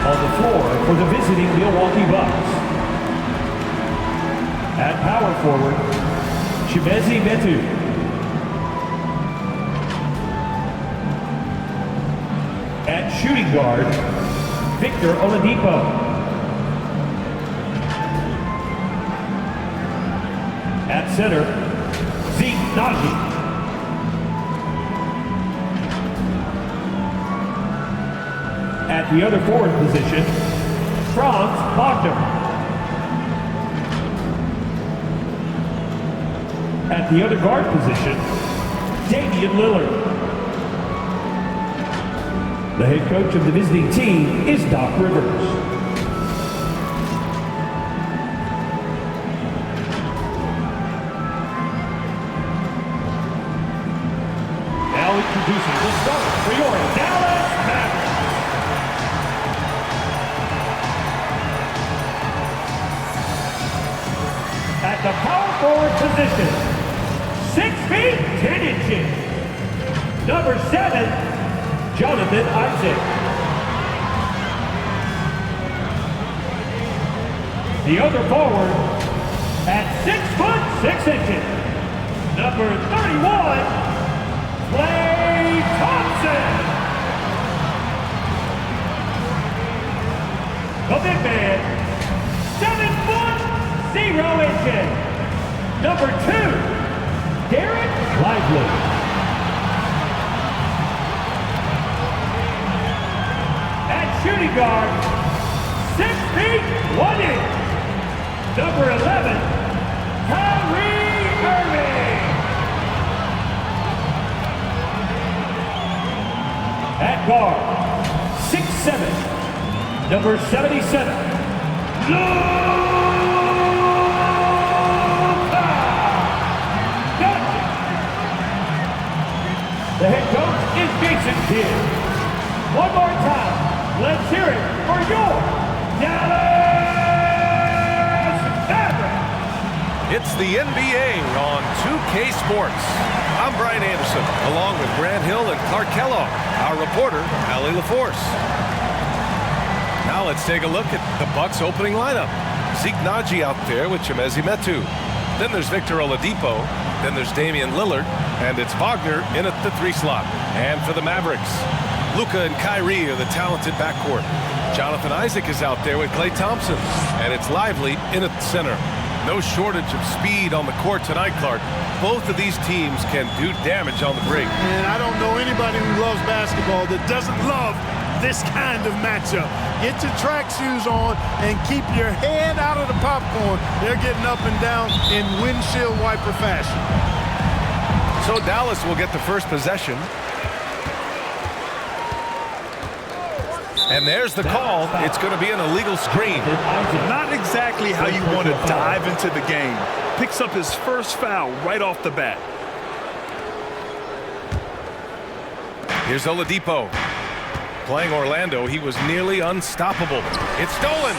On the floor for the visiting Milwaukee Bucks. At power forward, vsMIL. At shooting guard, Victor Oladipo. At center, Nagy. At the other forward position, Franz Wagner. At the other guard position, Damian Lillard. The head coach of the visiting team is Doc Rivers. Now introducing the starter for your Dallas Mavericks. At the power forward position, 6 feet 10 inches, number 7, Jonathan Isaac. The other forward, at 6 foot 6 inches, number 31, Klay Thompson. The big man, 7 foot 0 inches, number 2, Derek Lively. At shooting guard, 6 feet 1 inch, number 11, Kyrie Irving. At guard, 6'7", number 77, The head coach is Jason Kidd. One more time, let's hear it for your Dallas Mavericks. It's the NBA on 2K Sports. I'm Brian Anderson, along with Grant Hill and Clark Kellogg, our reporter, Allie LaForce. Now let's take a look at the Bucks' opening lineup. Nagy out there with vsMIL. Then there's Victor Oladipo. Then there's Damian Lillard. And it's Wagner in at the 3 slot. And for the Mavericks, Luka and Kyrie are the talented backcourt. Jonathan Isaac is out there with Klay Thompson. And it's Lively in at the center. No shortage of speed on the court tonight, Clark. Both of these teams can do damage on the break. And I don't know anybody who loves basketball that doesn't love this kind of matchup. Get your track shoes on and keep your head out of the popcorn. They're getting up and down in windshield wiper fashion. So Dallas will get the first possession. And there's the call. It's going to be an illegal screen. Not exactly how you want to dive into the game. Picks up his first foul right off the bat. Here's Oladipo. Playing Orlando, he was nearly unstoppable. It's stolen.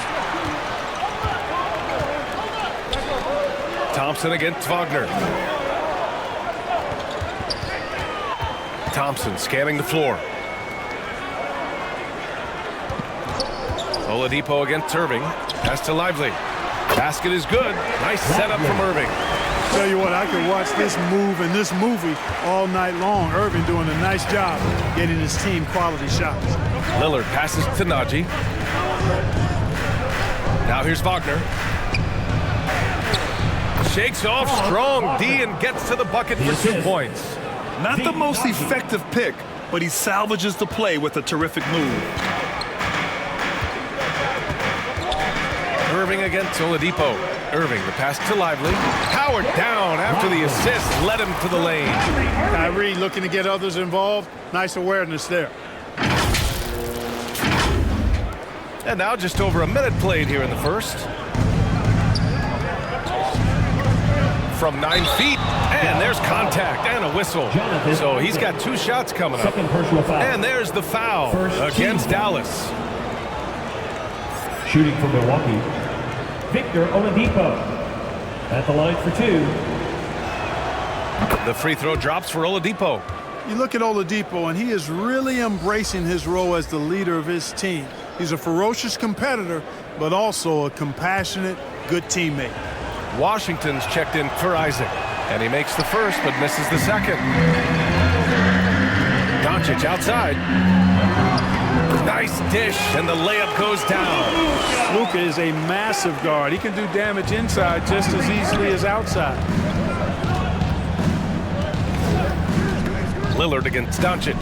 Thompson against Wagner. Thompson scanning the floor. Oladipo against Irving. Pass to Lively. Basket is good. Nice setup from Irving. Tell you what, I could watch this move and this movie all night long. Irving doing a nice job getting his team quality shots. Lillard passes to Nagy. Now here's Wagner. Shakes off strong D and gets to the bucket for 2 points. Not the most effective pick, but he salvages the play with a terrific move. Irving against Oladipo. Irving, the pass to Lively. Howard down after the assist led him to the lane. Kyrie looking to get others involved. Nice awareness there. And now just over a minute played here in the first. From 9 feet, and there's contact and a whistle. So he's got 2 shots coming up. And there's the foul against Dallas. Shooting for Milwaukee, Victor Oladipo at the line for 2. The free throw drops for Oladipo. You look at Oladipo, and he is really embracing his role as the leader of his team. He's a ferocious competitor, but also a compassionate, good teammate. Washington's checked in for Isaac, and he makes the first but misses the second. Doncic outside. Nice dish, and the layup goes down. Luka is a massive guard. He can do damage inside just as easily as outside. Lillard against Doncic.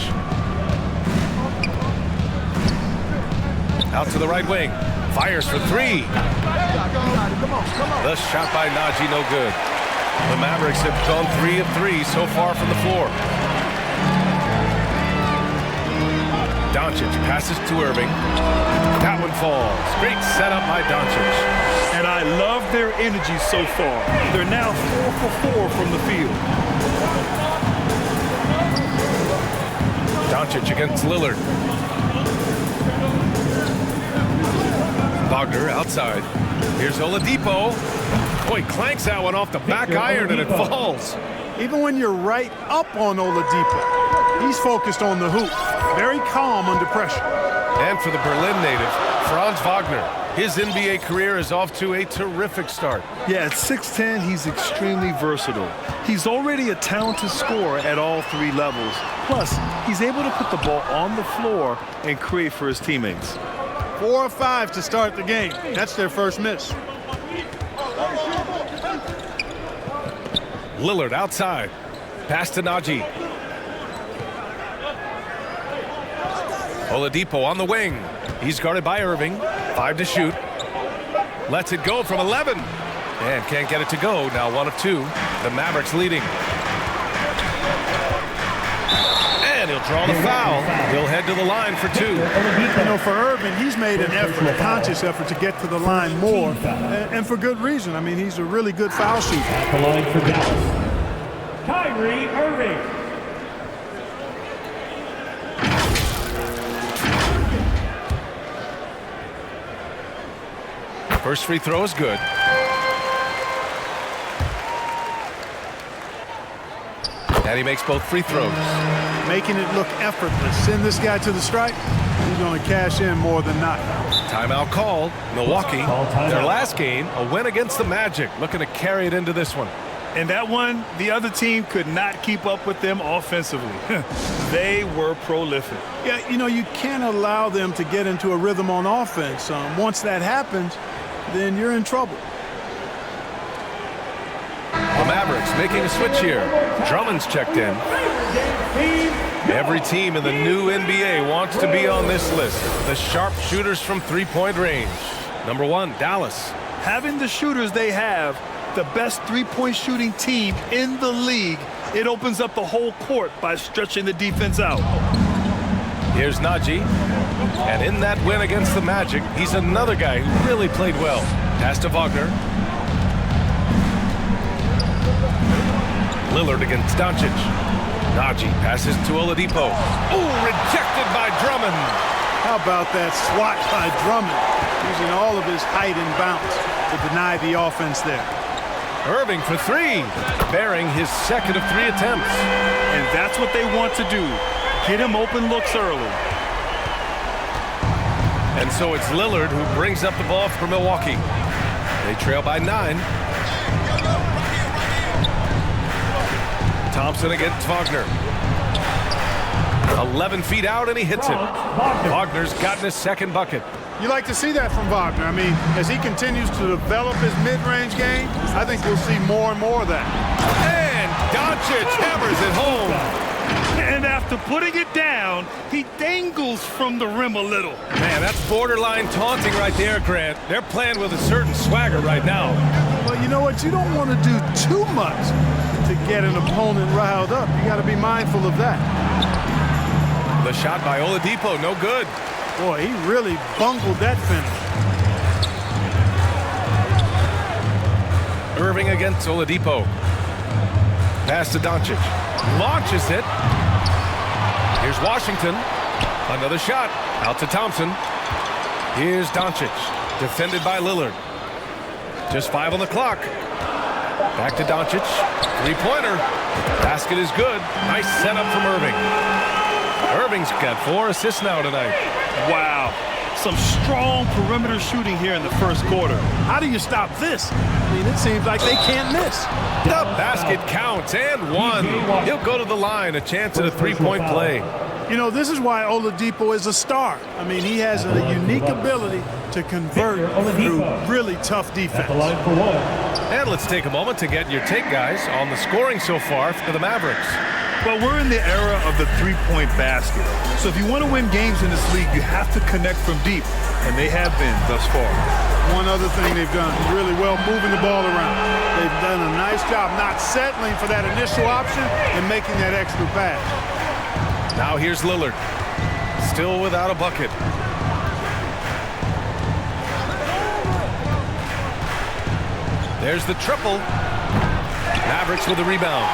Out to the right wing. Fires for three. The shot by Najee, no good. The Mavericks have gone 3 of 3 so far from the floor. Doncic passes to Irving. That one falls. Great setup by Doncic. And I love their energy so far. They're now 4 for 4 from the field. Doncic against Lillard. Wagner outside. Here's Oladipo. Boy, clanks that one off the back iron and it falls. Even when you're right up on Oladipo, he's focused on the hoop. Very calm under pressure. And for the Berlin native, Franz Wagner. His NBA career is off to a terrific start. Yeah, at 6'10", he's extremely versatile. He's already a talented scorer at all 3 levels. Plus, he's able to put the ball on the floor and create for his teammates. 4 of 5 to start the game. That's their first miss. Lillard outside. Pass to Najee. Oladipo on the wing. He's guarded by Irving. 5 to shoot. Lets it go from 11. And can't get it to go. Now 1 of 2. The Mavericks leading. And he'll draw the foul. He'll head to the line for 2. You know, for Irving, he's made an effort, a conscious effort to get to the line more. And for good reason. I mean, he's a really good foul shooter. At the line for Dallas, Kyrie Irving. First free throw is good. And he makes both free throws. Making it look effortless. Send this guy to the stripe. He's going to cash in more than not. Timeout called. Milwaukee, their last game, a win against the Magic. Looking to carry it into this one. And that one, the other team could not keep up with them offensively. They were prolific. Yeah, you know, you can't allow them to get into a rhythm on offense. Once that happens, then you're in trouble. The Mavericks making a switch here. Drummond's checked in. Every team in the new NBA wants to be on this list. The sharp shooters from three-point range. Number 1, Dallas. Having the shooters they have, the best three-point shooting team in the league, it opens up the whole court by stretching the defense out. Here's Najee. And in that win against the Magic, he's another guy who really played well. Pass to Wagner. Lillard against Doncic. Najee passes to Oladipo. Ooh, rejected by Drummond. How about that swat by Drummond, using all of his height and bounce to deny the offense there. Irving for 3, bearing his second of 3 attempts. And that's what they want to do. Get him open looks early. And so it's Lillard who brings up the ball for Milwaukee. They trail by 9. Thompson against Wagner. 11 feet out, and he hits it. Wagner's gotten his second bucket. You like to see that from Wagner. I mean, as he continues to develop his mid-range game, I think we'll see more and more of that. And Doncic hammers it home. And after putting it down, he dangles from the rim a little. Man, that's borderline taunting right there, Grant. They're playing with a certain swagger right now. Well, you know what? You don't want to do too much to get an opponent riled up. You got to be mindful of that. The shot by Oladipo, no good. Boy, he really bungled that finish. Irving against Oladipo. Pass to Doncic. Launches it. Here's Washington. Another shot. Out to Thompson. Here's Doncic. Defended by Lillard. Just 5 on the clock. Back to Doncic. Three-pointer. Basket is good. Nice setup from Irving. Irving's got 4 assists now tonight. Wow. Some strong perimeter shooting here in the first quarter. How do you stop this? I mean, it seems like they can't miss. The basket counts and one. He'll go to the line, a chance at a three-point play. You know, this is why Oladipo is a star. I mean, he has a unique ability to convert through really tough defense. And let's take a moment to get your take, guys, on the scoring so far for the Mavericks. Well, we're in the era of the three-point basket. So if you want to win games in this league, you have to connect from deep, and they have been thus far. One other thing they've done really well, moving the ball around. They've done a nice job not settling for that initial option and making that extra pass. Now here's Lillard, still without a bucket. There's the triple. Mavericks with the rebound.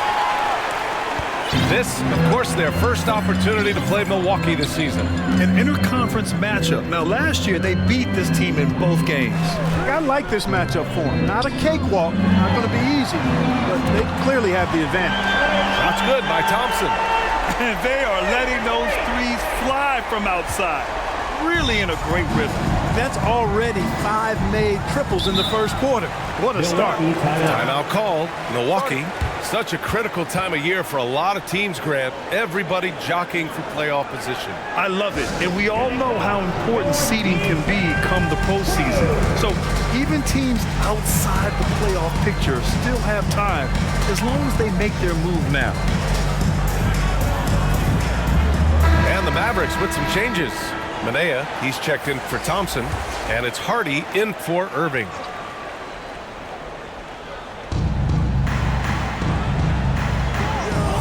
This, of course, their first opportunity to play Milwaukee this season. An interconference matchup. Now, last year, they beat this team in both games. I like this matchup for them. Not a cakewalk, not going to be easy, but they clearly have the advantage. That's good by Thompson. And they are letting those threes fly from outside. Really in a great rhythm. That's already 5 made triples in the first quarter. What a start. Timeout called. Milwaukee. Such a critical time of year for a lot of teams, Grant. Everybody jockeying for playoff position. I love it. And we all know how important seeding can be come the postseason. So even teams outside the playoff picture still have time as long as they make their move now. And the Mavericks with some changes. Manea, he's checked in for Thompson, and it's Hardy in for Irving.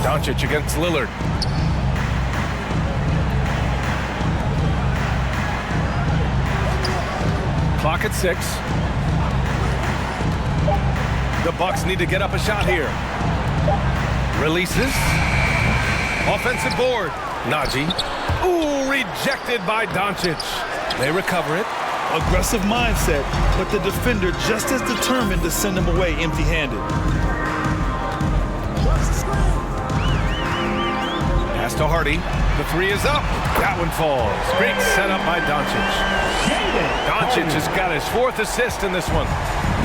Doncic against Lillard. Clock at 6. The Bucks need to get up a shot here. Releases. Offensive board. Najee. Ooh, rejected by Doncic. They recover it. Aggressive mindset, but the defender just as determined to send him away empty-handed. Pass to Hardy. The three is up. That one falls. Great setup by Doncic. Doncic has got his 4th assist in this one.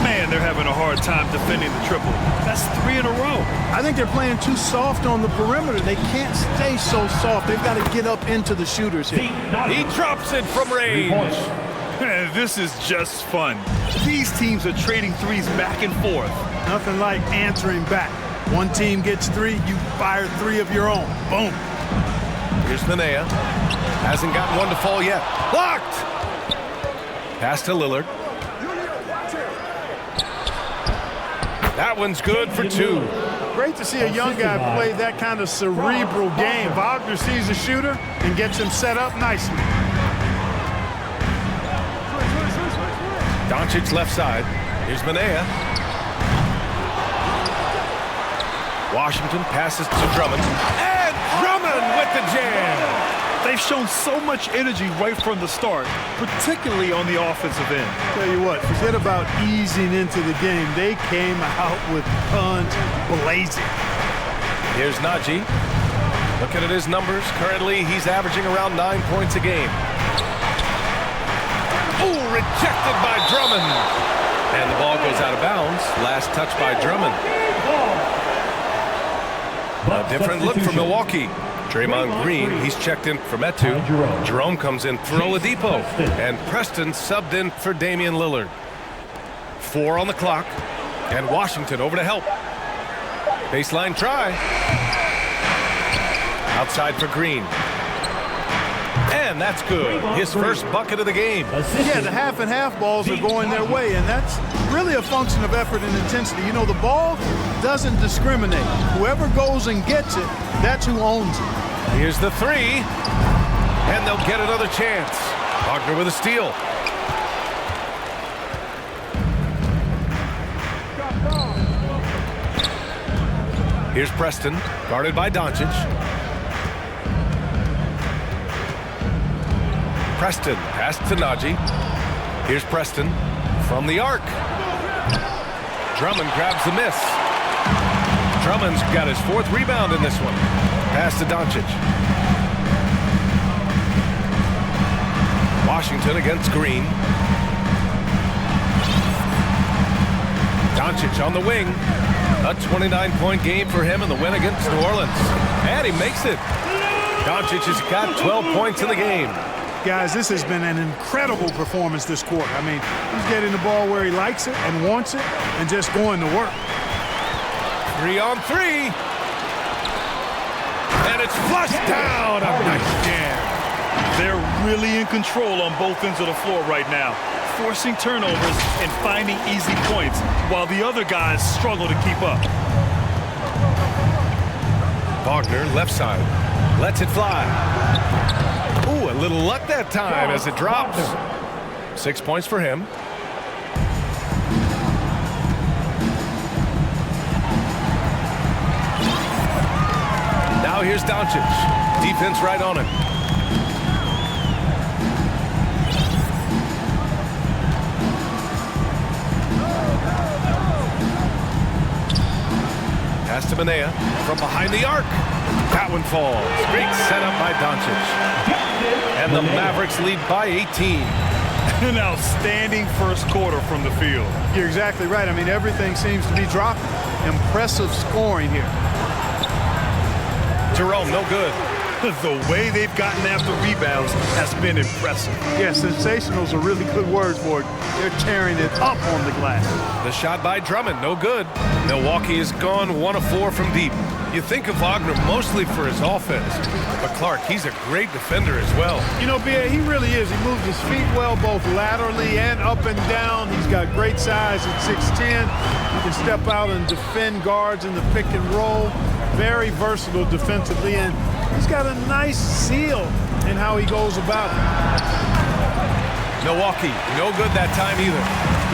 Man, they're having a hard time defending the triple. That's 3 in a row. I think they're playing too soft on the perimeter. They can't stay so soft. They've got to get up into the shooters here. He drops it from range. This is just fun. These teams are trading threes back and forth. Nothing like answering back. One team gets 3, you fire 3 of your own. Boom. Here's Manea. Hasn't gotten one to fall yet. Blocked! Pass to Lillard. That one's good for 2. Great to see a young guy play that kind of cerebral game. Wagner sees a shooter and gets him set up nicely. Doncic left side. Here's Manea. Washington passes to Drummond. And Drummond with the jam. They've shown so much energy right from the start, particularly on the offensive end. Tell you what, forget about easing into the game. They came out with guns blazing. Here's Najee. Looking at his numbers, currently he's averaging around 9 points a game. Oh, rejected by Drummond. And the ball goes out of bounds. Last touch by Drummond. A different look for Milwaukee. Draymond Green, he's checked in for Metu. Jerome comes in for Oladipo. And Preston subbed in for Damian Lillard. 4 on the clock. And Washington over to help. Baseline try. Outside for Green. And that's good. His first bucket of the game. Yeah, the half and half balls are going their way, and that's really a function of effort and intensity. You know, the ball doesn't discriminate. Whoever goes and gets it, that's who owns it. Here's the 3. And they'll get another chance. Wagner with a steal. Here's Preston, guarded by Doncic. Preston, pass to Najee. Here's Preston from the arc. Drummond grabs the miss. Drummond's got his 4th rebound in this one. Pass to Doncic. Washington against Green. Doncic on the wing. A 29-point game for him in the win against New Orleans. And he makes it. Doncic has got 12 points in the game. Guys, this has been an incredible performance this quarter. I mean, he's getting the ball where he likes it and wants it and just going to work. 3 on 3. And it's flushed down. A nice jam. They're really in control on both ends of the floor right now, forcing turnovers and finding easy points while the other guys struggle to keep up. Wagner, left side, lets it fly. Ooh, a little luck that time as it drops. 6 points for him. Now here's Doncic. Defense right on him. Pass to Manea from behind the arc. That one falls. Great setup by Doncic. And the Mavericks lead by 18. An outstanding first quarter from the field. You're exactly right. I mean, everything seems to be dropping. Impressive scoring here. Jerome, no good. The way they've gotten after rebounds has been impressive. Yeah, sensational is a really good word for it. They're tearing it up on the glass. The shot by Drummond, no good. Milwaukee has gone 1 of 4 from deep. You think of Wagner mostly for his offense, but Clark, he's a great defender as well. You know, B.A., he really is. He moves his feet well, both laterally and up and down. He's got great size at 6'10". He can step out and defend guards in the pick and roll. Very versatile defensively, and he's got a nice seal in how he goes about it. Milwaukee, no good that time either.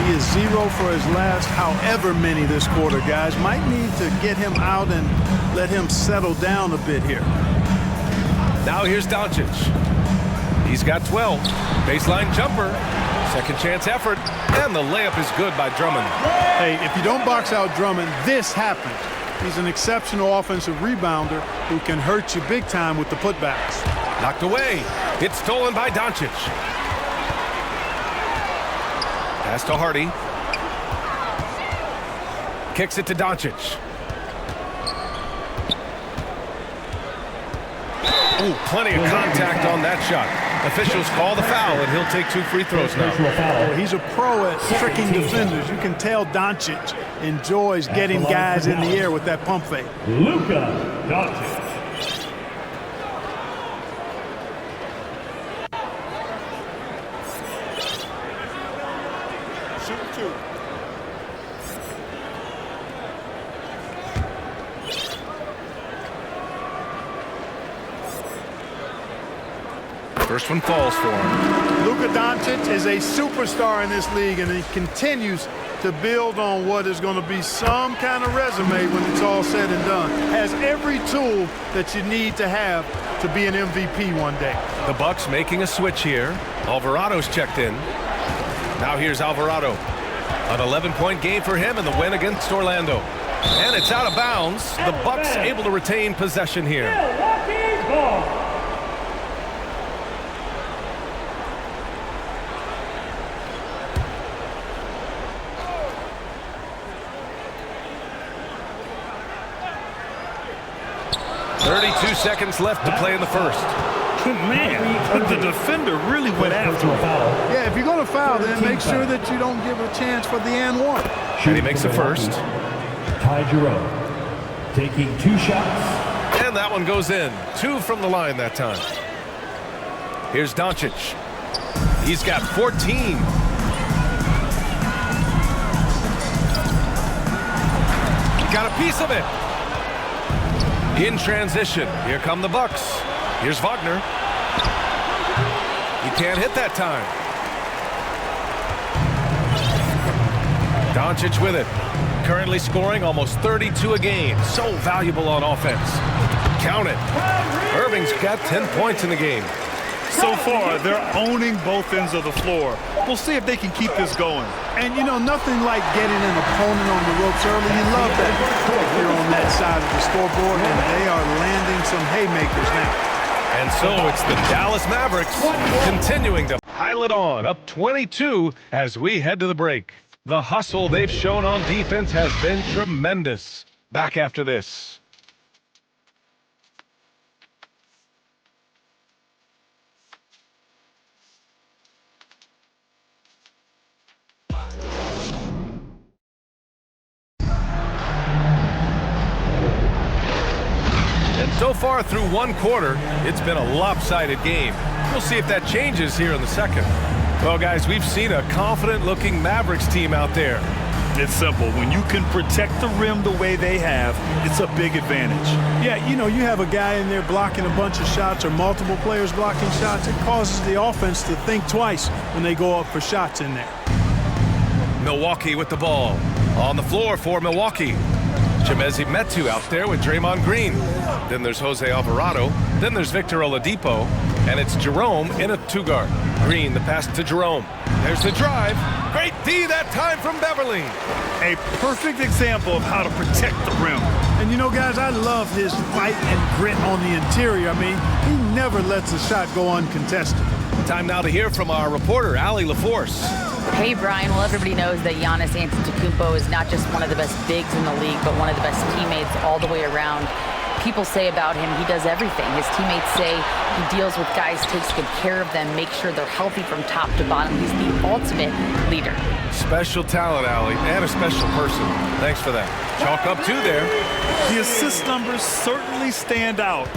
He is 0 for his last however many this quarter, guys. Might need to get him out and let him settle down a bit here. Now here's Doncic. He's got 12. Baseline jumper. Second chance effort. And the layup is good by Drummond. Hey, if you don't box out Drummond, this happens. He's an exceptional offensive rebounder who can hurt you big time with the putbacks. Knocked away. It's stolen by Doncic. Pass to Hardy. Kicks it to Doncic. Ooh, plenty of contact on that shot. Officials call the foul, and he'll take 2 free throws now. Well, he's a pro at tricking defenders. You can tell Doncic enjoys getting guys in the air with that pump fake. Luka Doncic. First one falls for him. Luka Doncic is a superstar in this league, and he continues to build on what is going to be some kind of resume when it's all said and done. Has every tool that you need to have to be an MVP one day. The Bucks making a switch here. Alvarado's checked in. Now here's Alvarado. An 11-point game for him in the win against Orlando. And it's out of bounds. The Bucks able to retain possession here. Milwaukee's ball. Seconds left to play in the first. Man, the defender really went after him. Yeah, if you're going to foul, then make sure that you don't give a chance for the and one. And he makes the first. Ty Jerome taking 2 shots. And that one goes in. 2 from the line that time. Here's Doncic. He's got 14. Got a piece of it. In transition, here come the Bucks. Here's Wagner. He can't hit that time. Doncic with it. Currently scoring almost 32 a game. So valuable on offense. Count it. Irving's got 10 points in the game. So far, they're owning both ends of the floor. We'll see if they can keep this going. And, you know, nothing like getting an opponent on the ropes early. You love that. They're on that side of the scoreboard, and they are landing some haymakers now. And so it's the Dallas Mavericks continuing to pile it on, up 22 as we head to the break. The hustle they've shown on defense has been tremendous. Back after this. And so far through one quarter, it's been a lopsided game. We'll see if that changes here in the second. Well, guys, we've seen a confident-looking Mavericks team out there. It's simple. When you can protect the rim the way they have, it's a big advantage. Yeah, you know, you have a guy in there blocking a bunch of shots or multiple players blocking shots. It causes the offense to think twice when they go up for shots in there. Milwaukee with the ball. On the floor for Milwaukee. vsMIL out there with Draymond Green. Then there's Jose Alvarado. Then there's Victor Oladipo. And it's Jerome in a two-guard. Green, the pass to Jerome. There's the drive. Great D that time from Beverly. A perfect example of how to protect the rim. And you know, guys, I love his fight and grit on the interior. I mean, he never lets a shot go uncontested. Time now to hear from our reporter, Allie LaForce. Hey, Brian. Well, everybody knows that Giannis Antetokounmpo is not just one of the best bigs in the league, but one of the best teammates all the way around. People say about him, he does everything. His teammates say he deals with guys, takes good care of them, makes sure they're healthy from top to bottom. He's the ultimate leader. Special talent, Allie, and a special person. Thanks for that. Chalk up two there. The assist numbers certainly stand out.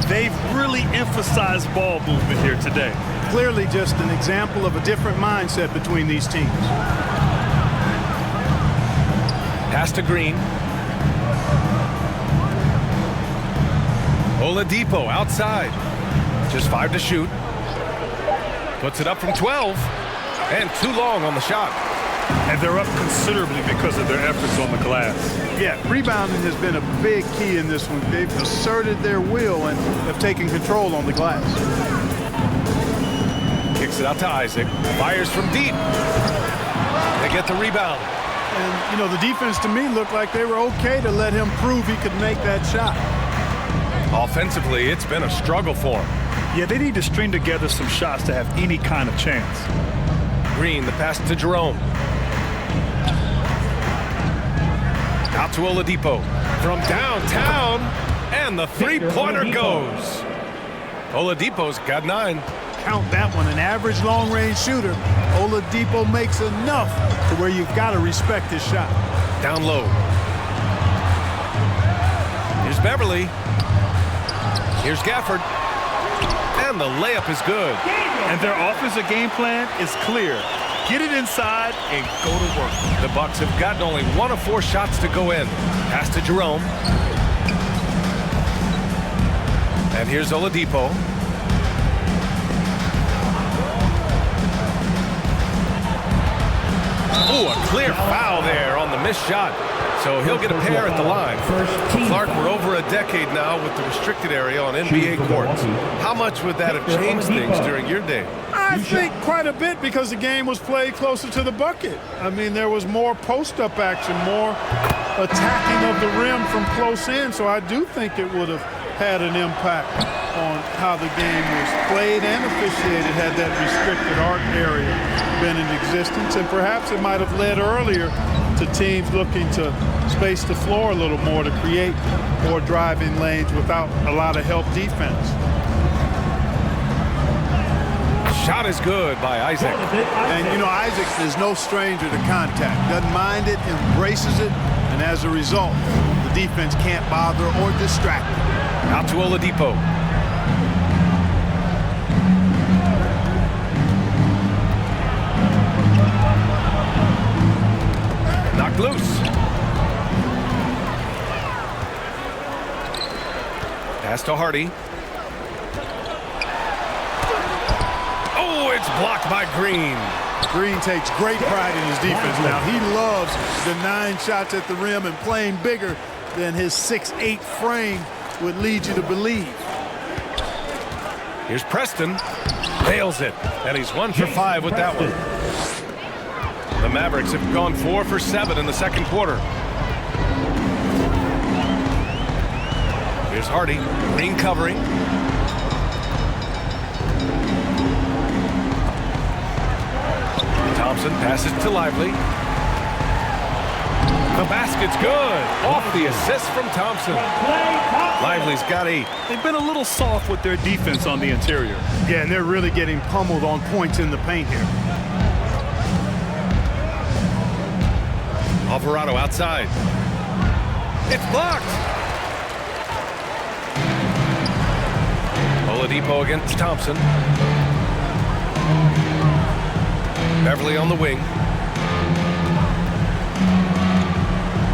They've really emphasized ball movement here today. Clearly just an example of a different mindset between these teams. Pass to Green. Oladipo outside. Just 5 to shoot. Puts it up from 12. And too long on the shot. And they're up considerably because of their efforts on the glass. Yeah, rebounding has been a big key in this one. They've asserted their will and have taken control on the glass. Kicks it out to Isaac. Fires from deep. They get the rebound. And, you know, the defense to me looked like they were okay to let him prove he could make that shot. Offensively, it's been a struggle for him. Yeah, they need to string together some shots to have any kind of chance. Green, the pass to Jerome. Out to Oladipo. From downtown, and the three-pointer goes. Oladipo's got 9. Count that one, an average long-range shooter. Oladipo makes enough to where you've got to respect his shot. Down low. Here's Beverly. Here's Gafford. And the layup is good. And their offensive game plan is clear. Get it inside and go to work. The Bucks have gotten only 1 of 4 shots to go in. Pass to Jerome. And here's Oladipo. Ooh, a clear foul there on the missed shot. So he'll get a pair at the line. Clark, we're over a decade now with the restricted area on NBA courts. How much would that have changed things during your day? I think quite a bit because the game was played closer to the bucket. I mean, there was more post-up action, more attacking of the rim from close in, so I do think it would have had an impact on how the game was played and officiated had that restricted arc area been in existence, and perhaps it might have led earlier to teams looking to space the floor a little more to create more driving lanes without a lot of help defense. Shot is good by Isaac. And, you know, Isaac is no stranger to contact. Doesn't mind it, embraces it, and as a result, the defense can't bother or distract him. Out to Oladipo. Knocked loose. Pass to Hardy. Oh, it's blocked by Green. Green takes great pride in his defense now. He loves the 9 shots at the rim and playing bigger than his 6'8" frame would lead you to believe. Here's Preston. Nails it. And he's 1 for 5 with that one. The Mavericks have gone 4 for 7 in the second quarter. Here's Hardy. Green covering. Thompson passes to Lively. The basket's good. Off the assist from Thompson. Lively's got 8. They've been a little soft with their defense on the interior. Yeah, and they're really getting pummeled on points in the paint here. Alvarado outside. It's blocked. Oladipo against Thompson. Beverly on the wing.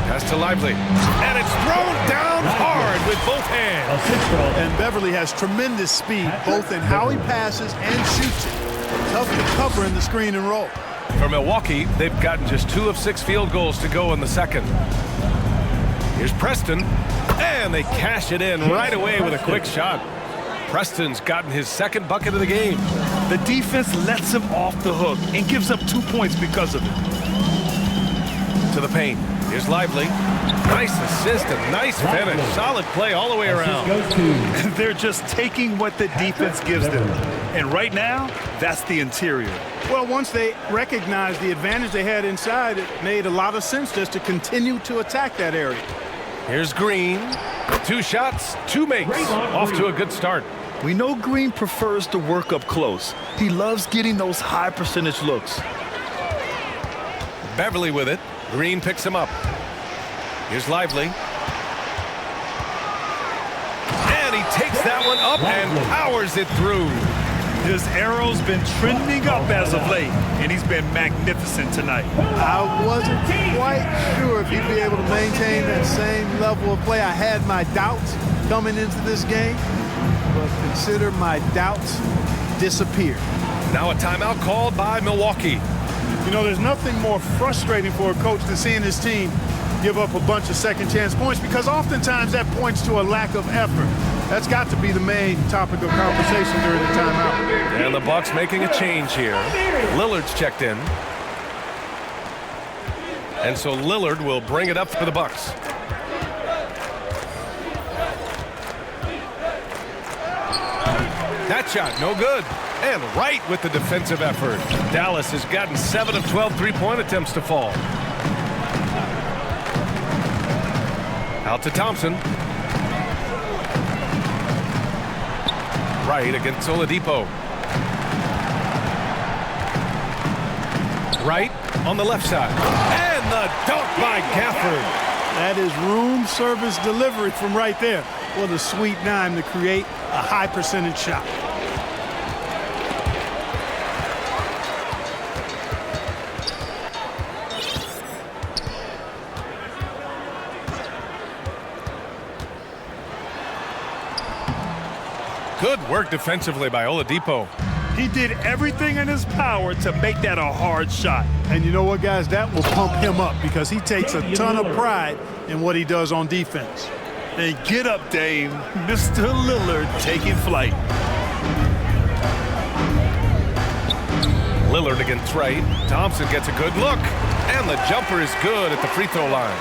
Pass to Lively. And it's thrown down hard with both hands. And Beverly has tremendous speed, both in how he passes and shoots it. Tough to cover in the screen and roll. For Milwaukee, they've gotten just 2 of 6 field goals to go in the second. Here's Preston. And they cash it in right away with a quick shot. Preston's gotten his second bucket of the game. The defense lets him off the hook and gives up 2 points because of it. To the paint. Here's Lively. Nice assist and nice finish. Solid play all the way around. They're just taking what the defense gives them. And right now, that's the interior. Well, once they recognized the advantage they had inside, it made a lot of sense just to continue to attack that area. Here's Green. 2 shots, 2 makes. Off to a good start. We know Green prefers to work up close. He loves getting those high percentage looks. Beverly with it. Green picks him up. Here's Lively. And he takes that one up and powers it through. His arrow's been trending up as of late, and he's been magnificent tonight. I wasn't quite sure if he'd be able to maintain that same level of play. I had my doubts coming into this game, but consider my doubts disappeared. Now a timeout called by Milwaukee. You know, there's nothing more frustrating for a coach than seeing his team give up a bunch of second chance points, because oftentimes that points to a lack of effort. That's got to be the main topic of conversation during the timeout. And the Bucks making a change here. Lillard's checked in. And so Lillard will bring it up for the Bucks. That shot, no good. And right with the defensive effort. Dallas has gotten 7 of 12 three-point attempts to fall. Out to Thompson. Right against Oladipo. Right on the left side. And the dunk by Gafford. That is room service delivery from right there. What a sweet dime to create a high percentage shot. Good work defensively by Oladipo. He did everything in his power to make that a hard shot. And you know what, guys? That will pump him up, because he takes a ton of pride in what he does on defense. And get up, Dame. Mr. Lillard taking flight. Lillard against Wright. Thompson gets a good look. And the jumper is good at the free throw line.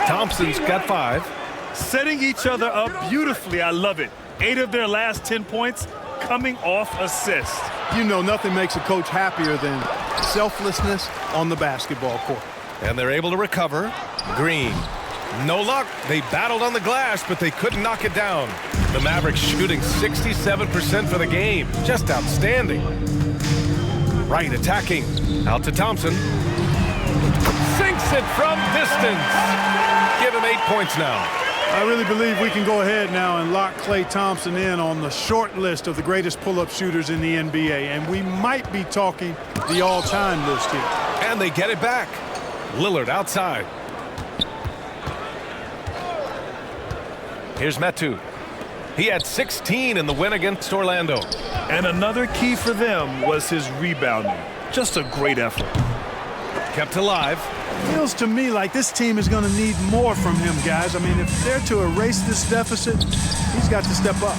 Thompson's got 5. Setting each other up beautifully. I love it. 8 of their last 10 points coming off assists. You know, nothing makes a coach happier than selflessness on the basketball court. And they're able to recover. Green. No luck. They battled on the glass, but they couldn't knock it down. The Mavericks shooting 67% for the game. Just outstanding. Wright attacking. Out to Thompson. Sinks it from distance. Give him 8 points now. I really believe we can go ahead now and lock Klay Thompson in on the short list of the greatest pull-up shooters in the NBA. And we might be talking the all-time list here. And they get it back. Lillard outside. Here's Metu. He had 16 in the win against Orlando. And another key for them was his rebounding. Just a great effort. Kept alive. Feels to me like this team is going to need more from him, guys. I mean, if they're to erase this deficit, he's got to step up.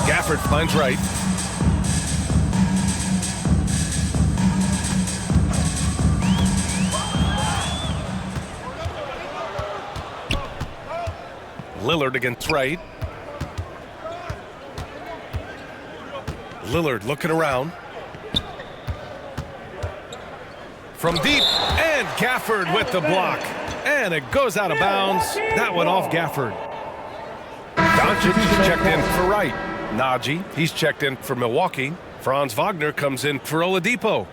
Gafford finds Wright. Lillard against Wright. Lillard looking around. From deep, and Gafford with the block. And it goes out of bounds. That went off Gafford. Doncic checked in for Wright. Nagy, he's checked in for Milwaukee. Franz Wagner comes in for Oladipo.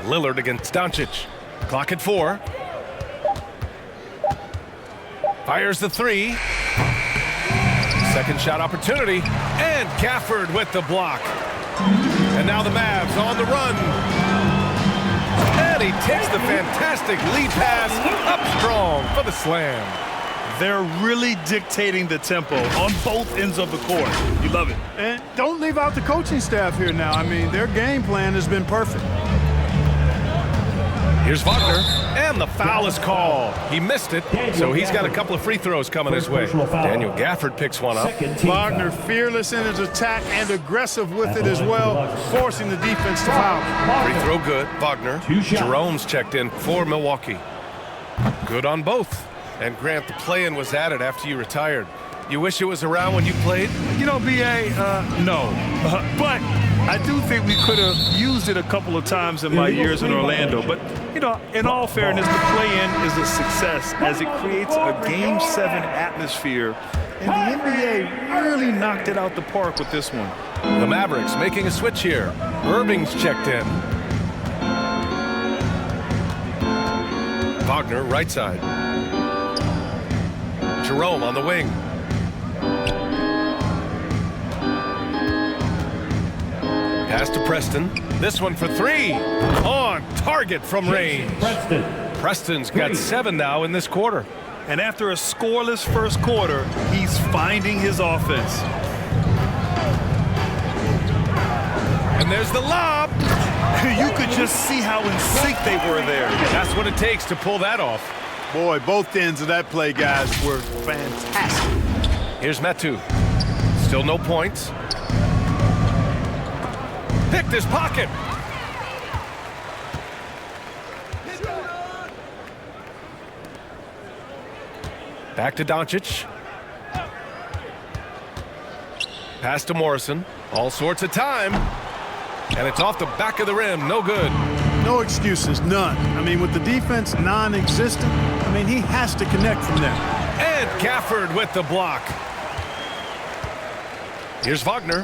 Lillard against Doncic. Clock at 4. Fires the 3. Second shot opportunity. And Gafford with the block. And now the Mavs on the run. And he takes the fantastic lead pass up strong for the slam. They're really dictating the tempo on both ends of the court. You love it. And don't leave out the coaching staff here now. I mean, their game plan has been perfect. Here's Wagner, and the foul is called. He missed it, so he's got a couple of free throws coming his way. Daniel Gafford picks one up. Wagner fearless in his attack and aggressive with it as well, forcing the defense to foul. Free throw good, Wagner. Jerome's checked in for Milwaukee. Good on both. And Grant, the play-in was added after you retired. You wish it was around when you played? You know, B.A., no. But I do think we could have used it a couple of times in my years in Orlando. But, you know, in all fairness, the play-in is a success as it creates a Game 7 atmosphere. And the NBA really knocked it out the park with this one. The Mavericks making a switch here. Irving's checked in. Wagner, right side. Jerome on the wing. Pass to Preston. This one for 3. On target from range. Preston's got 7 now in this quarter. And after a scoreless first quarter, he's finding his offense. And there's the lob. You could just see how in sync they were there. That's what it takes to pull that off. Boy, both ends of that play, guys, were fantastic. Here's Metu. Still no points. Picked his pocket. Back to Doncic. Pass to Morrison. All sorts of time. And it's off the back of the rim. No good. No excuses, none. I mean, with the defense non-existent, I mean, he has to connect from there. And Gafford with the block. Here's Wagner.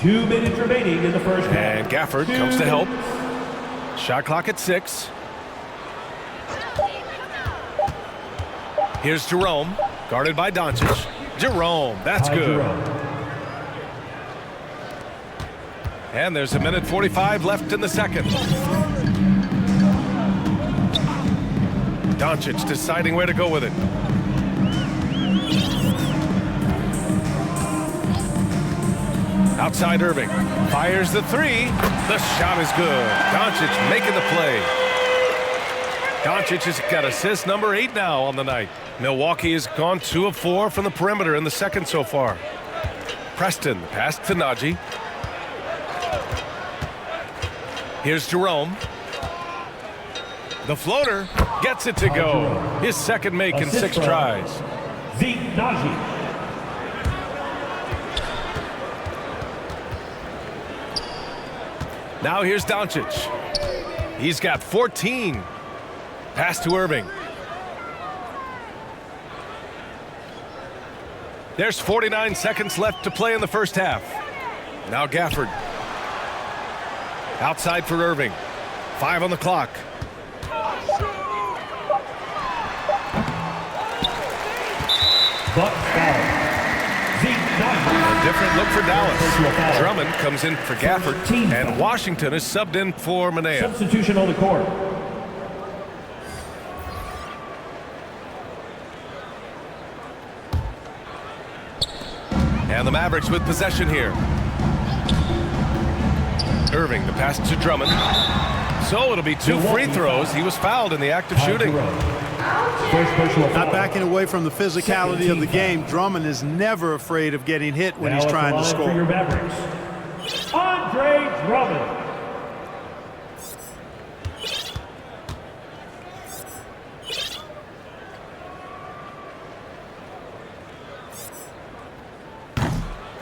2 minutes remaining in the first half. And Gafford comes to help. Shot clock at 6. Here's Jerome, guarded by Doncic. Jerome, that's good. And there's 1:45 left in the second. Doncic deciding where to go with it. Outside Irving. Fires the 3. The shot is good. Doncic making the play. Doncic has got assist number 8 now on the night. Milwaukee has gone 2 of 4 from the perimeter in the second so far. Preston, pass to Nagy. Here's Jerome. The floater gets it to go. His second make in 6 tries. Nagy. Now here's Doncic. He's got 14. Pass to Irving. There's 49 seconds left to play in the first half. Now Gafford. Outside for Irving. 5 on the clock. A different look for Dallas. Drummond comes in for Gafford, and Washington is subbed in for Manea. Substitution on the court. And the Mavericks with possession here. Irving, the pass to Drummond. So it'll be 2 free throws. He was fouled in the act of shooting. Not backing away from the physicality of the game. Drummond is never afraid of getting hit when he's trying to score. Andre Drummond.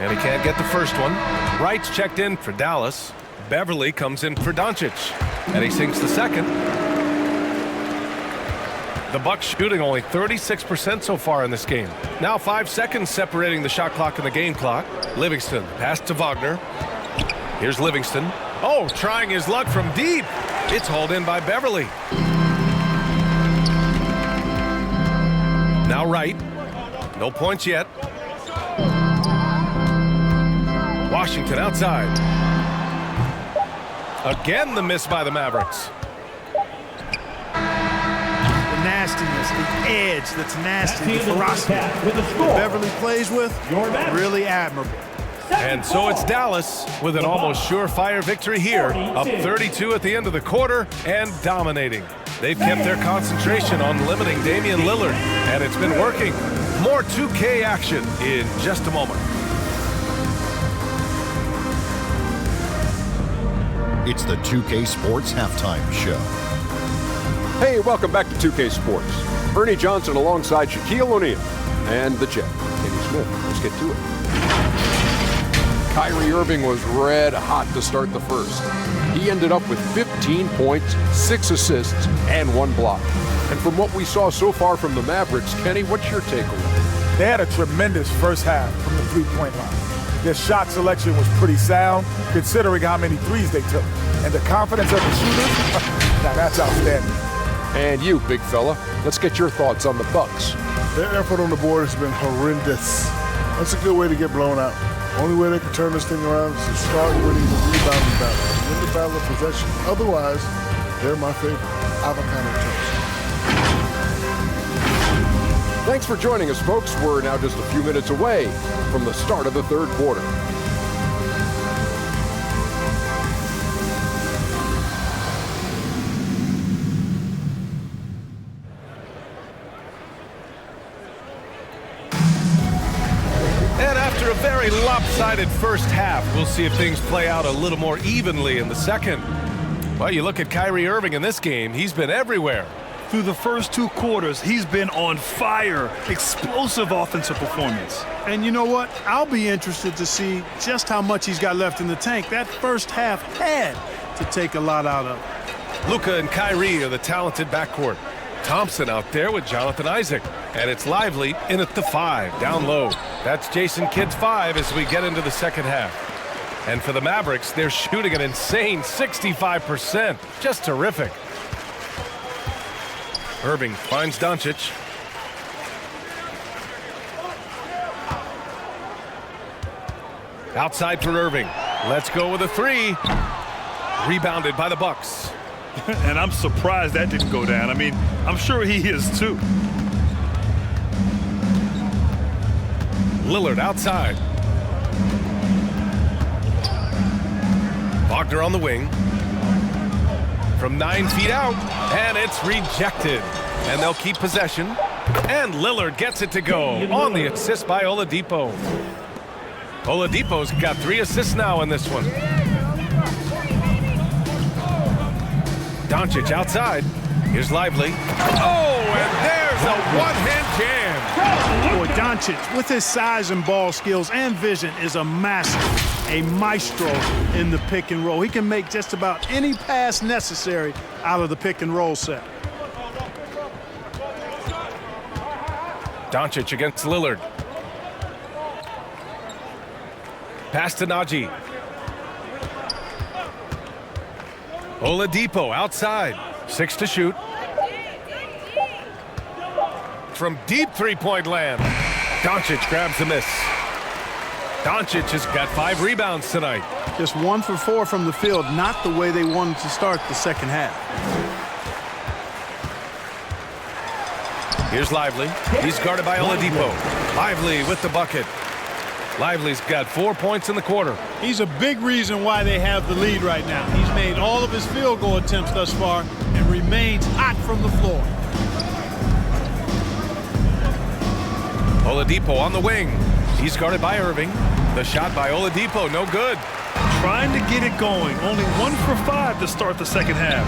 And he can't get the first one. Wright's checked in for Dallas. Beverly comes in for Doncic. And he sinks the second. The Bucks shooting only 36% so far in this game. Now 5 seconds separating the shot clock and the game clock. Livingston pass to Wagner. Here's Livingston. Oh, trying his luck from deep. It's hauled in by Beverly. Now Wright. No points yet. Washington outside. Again the miss by the Mavericks. The nastiness, the edge that's nasty, the ferocity that Beverly plays with, really admirable. And so it's Dallas with an almost surefire victory here, up 32 at the end of the quarter and dominating. They've kept their concentration on limiting Damian Lillard, and it's been working. More 2K action in just a moment. It's the 2K Sports Halftime Show. Hey, welcome back to 2K Sports. Ernie Johnson alongside Shaquille O'Neal and the Jet, Kenny Smith. Let's get to it. Kyrie Irving was red hot to start the first. He ended up with 15 points, 6 assists, and 1 block. And from what we saw so far from the Mavericks, Kenny, what's your takeaway? They had a tremendous first half from the three-point line. Their shot selection was pretty sound, considering how many threes they took. And the confidence of the shooters, now that's outstanding. And you, big fella, let's get your thoughts on the Bucks. Their effort on the board has been horrendous. That's a good way to get blown out. Only way they can turn this thing around is to start winning the rebounding battle. Win the battle of possession. Otherwise, they're my favorite. Avocado toast. Thanks for joining us, folks. We're now just a few minutes away from the start of the third quarter. And after a very lopsided first half, we'll see if things play out a little more evenly in the second. Well, you look at Kyrie Irving in this game, he's been everywhere. Through the first 2 quarters, he's been on fire. Explosive offensive performance. And you know what? I'll be interested to see just how much he's got left in the tank. That first half had to take a lot out of it. Luka and Kyrie are the talented backcourt. Thompson out there with Jonathan Isaac. And it's Lively in at the 5, down low. That's Jason Kidd's 5 as we get into the second half. And for the Mavericks, they're shooting an insane 65%. Just terrific. Irving finds Doncic. Outside for Irving. Let's go with a 3. Rebounded by the Bucks. And I'm surprised that didn't go down. I mean, I'm sure he is too. Lillard outside. Wagner on the wing. From 9 feet out, and it's rejected. And they'll keep possession. And Lillard gets it to go on the assist by Oladipo. Oladipo's got 3 assists now in this one. Doncic outside. Here's Lively. Oh, and there's a one-hand jam. Boy, Doncic, with his size and ball skills and vision, is a maestro in the pick and roll. He can make just about any pass necessary out of the pick and roll set. Doncic against Lillard. Pass to Najee. Oladipo outside. 6 to shoot. From deep three-point land. Doncic grabs the miss. Doncic has got 5 rebounds tonight. Just 1 for 4 from the field, not the way they wanted to start the second half. Here's Lively. He's guarded by Oladipo. Lively with the bucket. Lively's got 4 points in the quarter. He's a big reason why they have the lead right now. He's made all of his field goal attempts thus far and remains hot from the floor. Oladipo on the wing. He's guarded by Irving. The shot by Oladipo, no good. Trying to get it going. Only 1 for 5 to start the second half.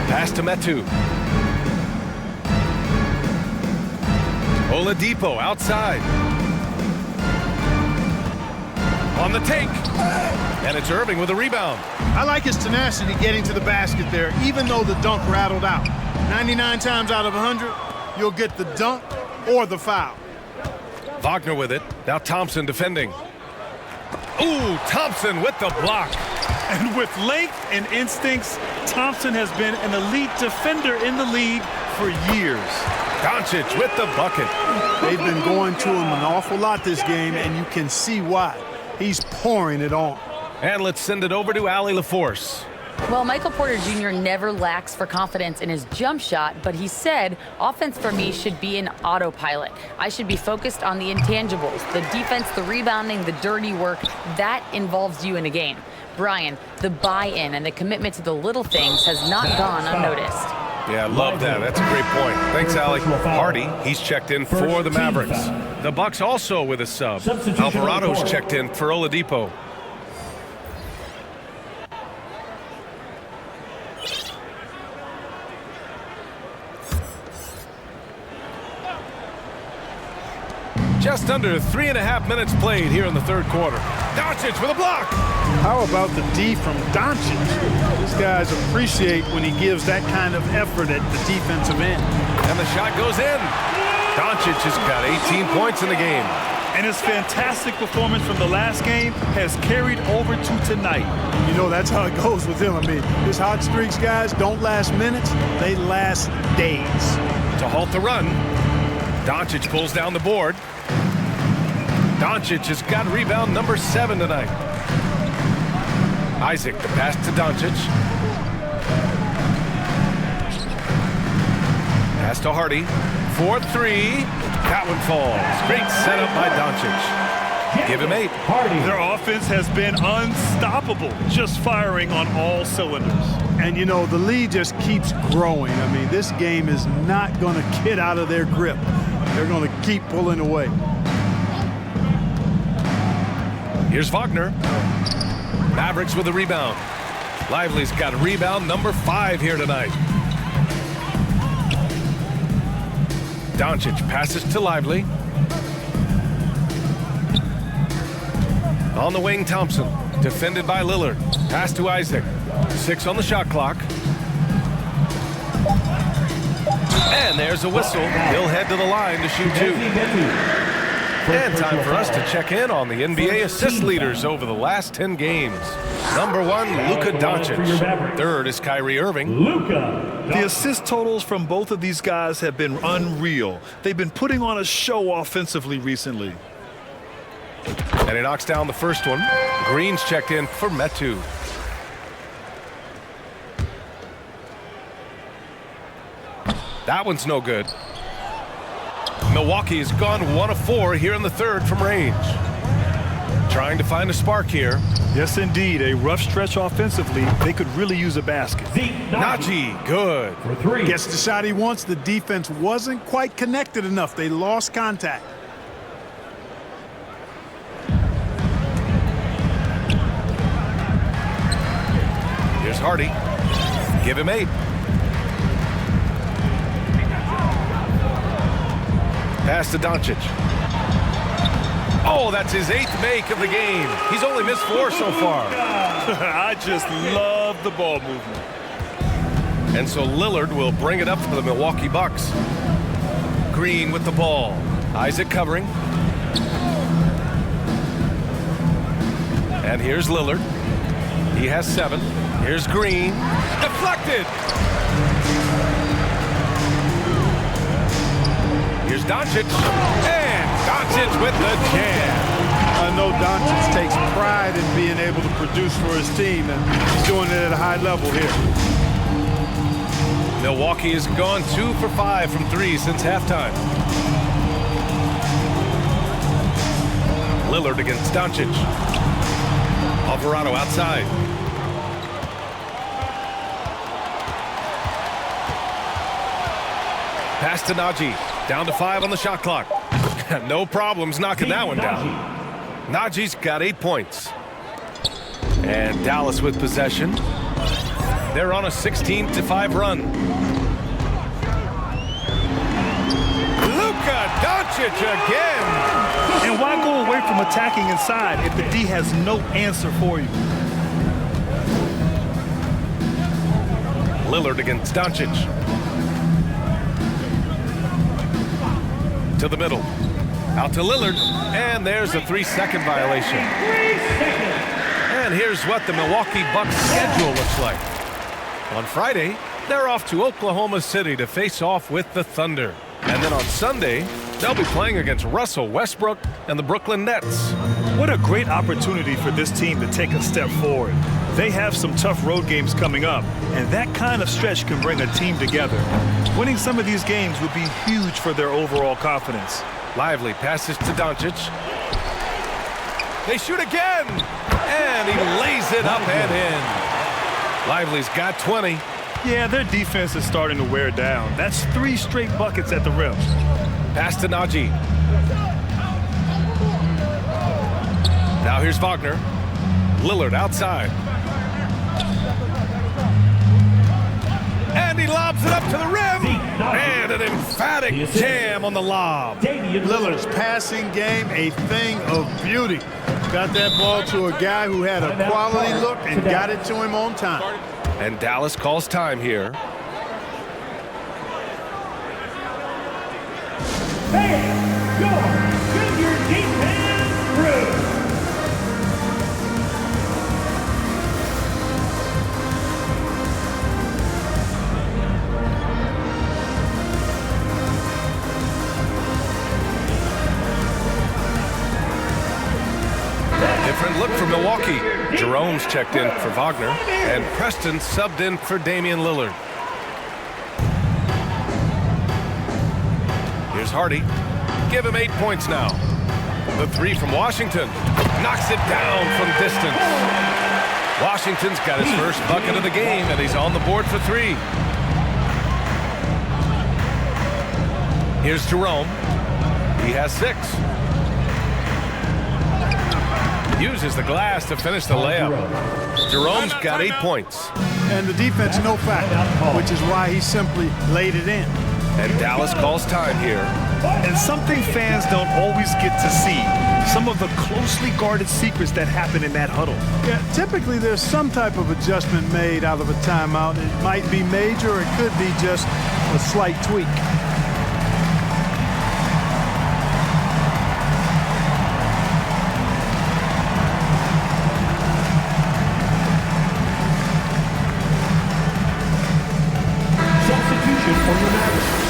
Pass to Metu. Oladipo outside. On the take. And it's Irving with a rebound. I like his tenacity getting to the basket there, even though the dunk rattled out. 99 times out of 100, you'll get the dunk or the foul. Wagner with it. Now Thompson defending. Ooh, Thompson with the block. And with length and instincts, Thompson has been an elite defender in the league for years. Doncic with the bucket. They've been going to him an awful lot this game, and you can see why. He's pouring it on. And let's send it over to Allie LaForce. Well, Michael Porter Jr. never lacks for confidence in his jump shot, but he said, offense for me should be an autopilot. I should be focused on the intangibles, the defense, the rebounding, the dirty work. That involves you in a game. Brian, the buy-in and the commitment to the little things has not gone unnoticed. Yeah, I love that. That's a great point. Thanks, Allie. Hardy, he's checked in for the Mavericks. The Bucks also with a sub. Alvarado's checked in for Oladipo. Just under 3.5 minutes played here in the third quarter. Doncic with a block. How about the D from Doncic? These guys appreciate when he gives that kind of effort at the defensive end. And the shot goes in. Doncic has got 18 points in the game. And his fantastic performance from the last game has carried over to tonight. You know, that's how it goes with him. I mean, his hot streaks, guys, don't last minutes. They last days. To halt the run, Doncic pulls down the board. Doncic has got rebound number 7 tonight. Isaac, the pass to Doncic. Pass to Hardy. 4-3. That one falls. Great setup by Doncic. Give him 8. Their offense has been unstoppable, just firing on all cylinders. And, you know, the lead just keeps growing. I mean, this game is not going to get out of their grip. They're going to keep pulling away. Here's Wagner. Mavericks with a rebound. Lively's got rebound number 5 here tonight. Doncic passes to Lively. On the wing, Thompson. Defended by Lillard. Pass to Isaac. 6 on the shot clock. And there's a whistle. He'll head to the line to shoot 2. And time for us to check in on the NBA assist leaders over the last 10 games. Number 1, Luka Doncic. Third is Kyrie Irving. The assist totals from both of these guys have been unreal. They've been putting on a show offensively recently. And he knocks down the first one. Green's checked in for Metu. That one's no good. Milwaukee has gone 1 of 4 here in the third from range. Trying to find a spark here. Yes, indeed. A rough stretch offensively. They could really use a basket. Najee, good. For 3. Gets the shot he wants. The defense wasn't quite connected enough. They lost contact. Here's Hardy. Give him 8. Pass to Doncic. Oh, that's his 8th make of the game. He's only missed 4 so far. I just love the ball movement. And so Lillard will bring it up for the Milwaukee Bucks. Green with the ball. Isaac covering. And here's Lillard. He has 7. Here's Green. Deflected. Here's Doncic. And Doncic with the jam. I know Doncic takes pride in being able to produce for his team, and he's doing it at a high level here. Milwaukee has gone 2 for 5 from 3 since halftime. Lillard against Doncic. Alvarado outside. Pass to Najee. Down to 5 on the shot clock. No problems knocking that one down. Najee's got 8 points. And Dallas with possession. They're on a 16-5 run. Luka Doncic Doncic again. And why go away from attacking inside if the D has no answer for you? Lillard against Doncic. To the middle. Out to Lillard. And there's a 3-second violation. 3 seconds. And here's what the Milwaukee Bucks schedule looks like. On Friday, they're off to Oklahoma City to face off with the Thunder. And then on Sunday, they'll be playing against Russell Westbrook and the Brooklyn Nets. What a great opportunity for this team to take a step forward. They have some tough road games coming up, and that kind of stretch can bring a team together. Winning some of these games would be huge for their overall confidence. Lively passes to Doncic. They shoot again, and he lays it up and in. Lively's got 20. Yeah, their defense is starting to wear down. That's 3 straight buckets at the rim. Pass to Nagy. Now here's Wagner. Lillard outside. And he lobs it up to the rim. And an emphatic jam on the lob. Lillard's passing game, a thing of beauty. Got that ball to a guy who had a quality look and got it to him on time. And Dallas calls time here. Bam! Your junior defense crew. Different look for Milwaukee. Jerome's checked in for Wagner, and Preston subbed in for Damian Lillard. Here's Hardy. Give him 8 points now. The 3 from Washington. Knocks it down from distance. Washington's got his first bucket of the game, and he's on the board for 3. Here's Jerome. He has 6. Uses the glass to finish the layup. Jerome's got 8 points. And the defense no factor, which is why he simply laid it in. And Dallas calls time here. And something fans don't always get to see. Some of the closely guarded secrets that happen in that huddle. Yeah, typically there's some type of adjustment made out of a timeout. It might be major, or it could be just a slight tweak.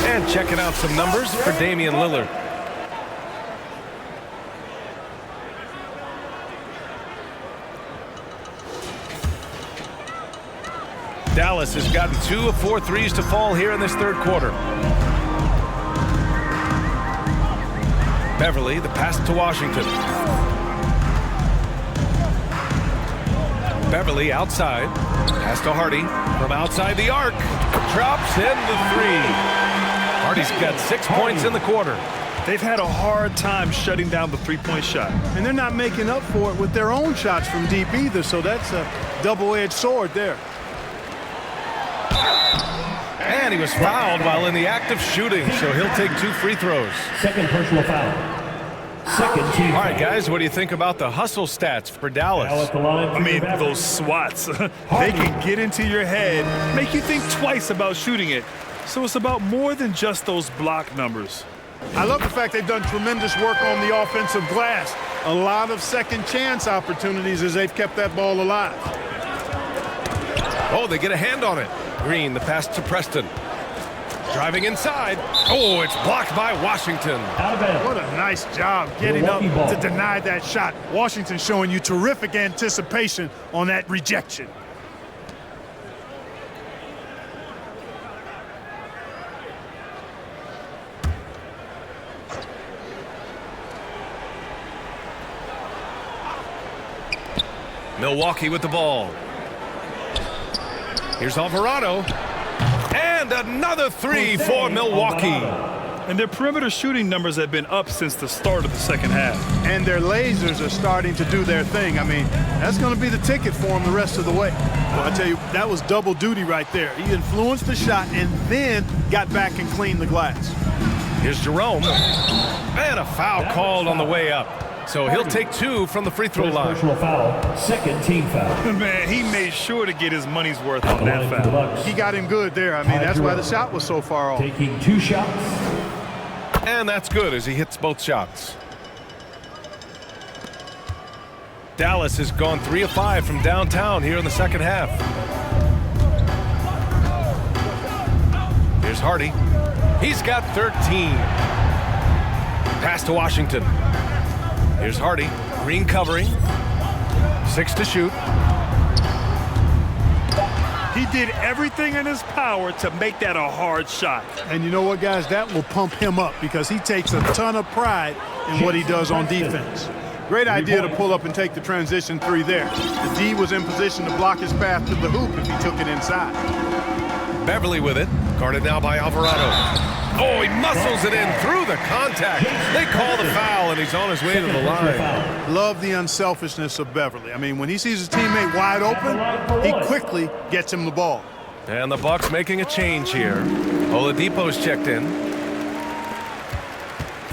And checking out some numbers for Damian Lillard. Dallas has gotten 2 of 4 threes to fall here in this third quarter. Beverly, the pass to Washington. Beverly outside. Pass to Hardy from outside the arc. Drops in the 3. Hardy's got 6 points in the quarter. They've had a hard time shutting down the three-point shot. And they're not making up for it with their own shots from deep either, so that's a double-edged sword there. And he was fouled while in the act of shooting, so he'll take 2 free throws. Second personal foul. Second team. All right, guys, what do you think about the hustle stats for Dallas? I mean, those swats, they can get into your head, make you think twice about shooting it. So it's about more than just those block numbers. I love the fact they've done tremendous work on the offensive glass. A lot of second chance opportunities as they've kept that ball alive. Oh, they get a hand on it. Green, the pass to Preston. Driving inside. Oh, it's blocked by Washington. What a nice job getting up to deny that shot. Washington showing you terrific anticipation on that rejection. Milwaukee with the ball. Here's Alvarado. And another 3 for Milwaukee. And their perimeter shooting numbers have been up since the start of the second half. And their lasers are starting to do their thing. I mean, that's going to be the ticket for them the rest of the way. Well, I tell you, that was double duty right there. He influenced the shot and then got back and cleaned the glass. Here's Jerome. And a foul called on the way up. So he'll take 2 from the free throw line. Personal foul, second team foul. Man, he made sure to get his money's worth on that foul. He got him good there. I mean, that's why the shot was so far off. Taking 2 shots. And that's good as he hits both shots. Dallas has gone 3 of 5 from downtown here in the second half. Here's Hardy. He's got 13. Pass to Washington. Here's Hardy. Green covering. 6 to shoot. He did everything in his power to make that a hard shot. And you know what, guys? That will pump him up because he takes a ton of pride in what he does on defense. Great idea to pull up and take the transition 3 there. The D was in position to block his path to the hoop if he took it inside. Beverly with it. Guarded now by Alvarado. Oh, he muscles it in through the contact. They call the foul, and he's on his way to the line. Love the unselfishness of Beverly. I mean, when he sees his teammate wide open, he quickly gets him the ball. And the Bucks making a change here. Oladipo's checked in.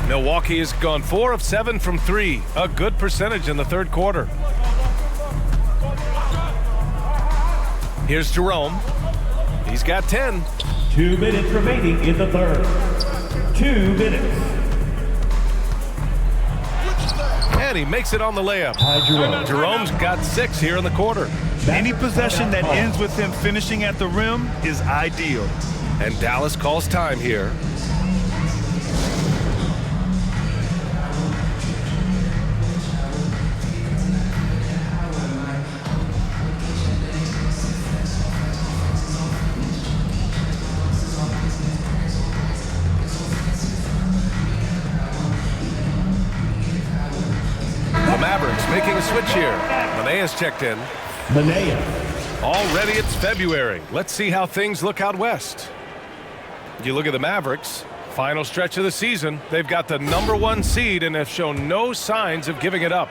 Milwaukee has gone 4 of 7 from 3. A good percentage in the third quarter. Here's Jerome. He's got 10. 2 minutes remaining in the third. 2 minutes. And he makes it on the layup. Jerome's got 6 here in the quarter. Any possession that ends with him finishing at the rim is ideal. And Dallas calls time here. Mavericks making a switch here. Manea's checked in. Manea. Already it's February. Let's see how things look out west. You look at the Mavericks, final stretch of the season. They've got the #1 seed and have shown no signs of giving it up.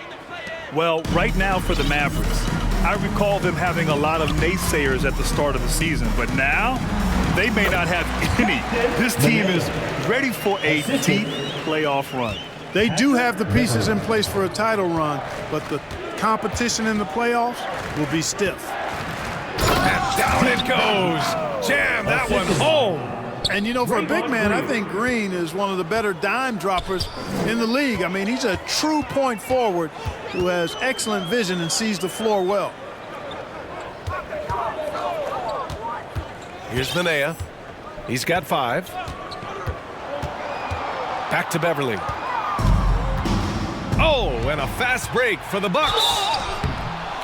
Well, right now for the Mavericks, I recall them having a lot of naysayers at the start of the season, but now they may not have any. This team is ready for a deep playoff run. They do have the pieces in place for a title run, but the competition in the playoffs will be stiff. And down it goes. Jam that one home. And, you know, for a big man, I think Green is one of the better dime droppers in the league. I mean, he's a true point forward who has excellent vision and sees the floor well. Here's Manea. He's got 5. Back to Beverly. Oh, and a fast break for the Bucks.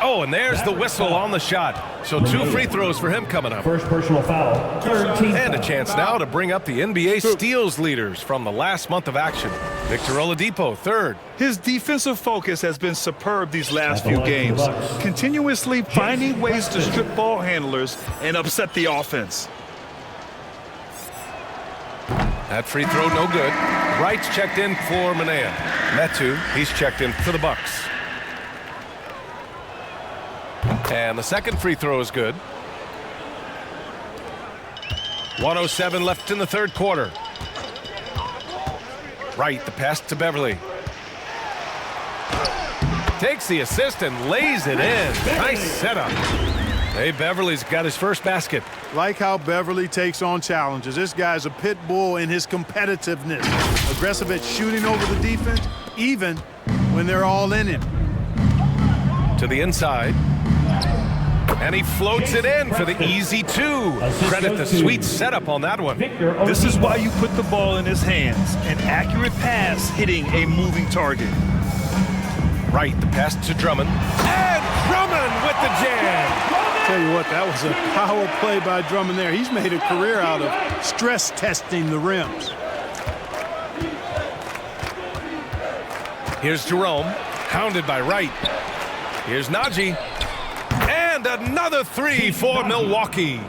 Oh, and there's the whistle on the shot. So 2 free throws for him coming up. First personal foul. Third team And a chance now to bring up the NBA steals leaders from the last month of action. Victor Oladipo, 3rd. His defensive focus has been superb these last few games, continuously finding ways to strip ball handlers and upset the offense. That free throw no good. Wright's checked in for Manea. Metu, he's checked in for the Bucks. And the second free throw is good. 1:07 left in the third quarter. Wright, the pass to Beverly. Takes the assist and lays it in. Nice setup. Hey, Beverly's got his first basket. Like how Beverly takes on challenges. This guy's a pit bull in his competitiveness. Aggressive at shooting over the defense, even when they're all in him. To the inside. And he floats it in for the easy 2. Credit the sweet setup on that one. This is why you put the ball in his hands. An accurate pass hitting a moving target. Wright, the pass to Drummond. And Drummond with the jam. Tell you what, that was a power play by Drummond there. He's made a career out of stress testing the rims. Here's Jerome, hounded by Wright. Here's Najee. And another 3 for Milwaukee.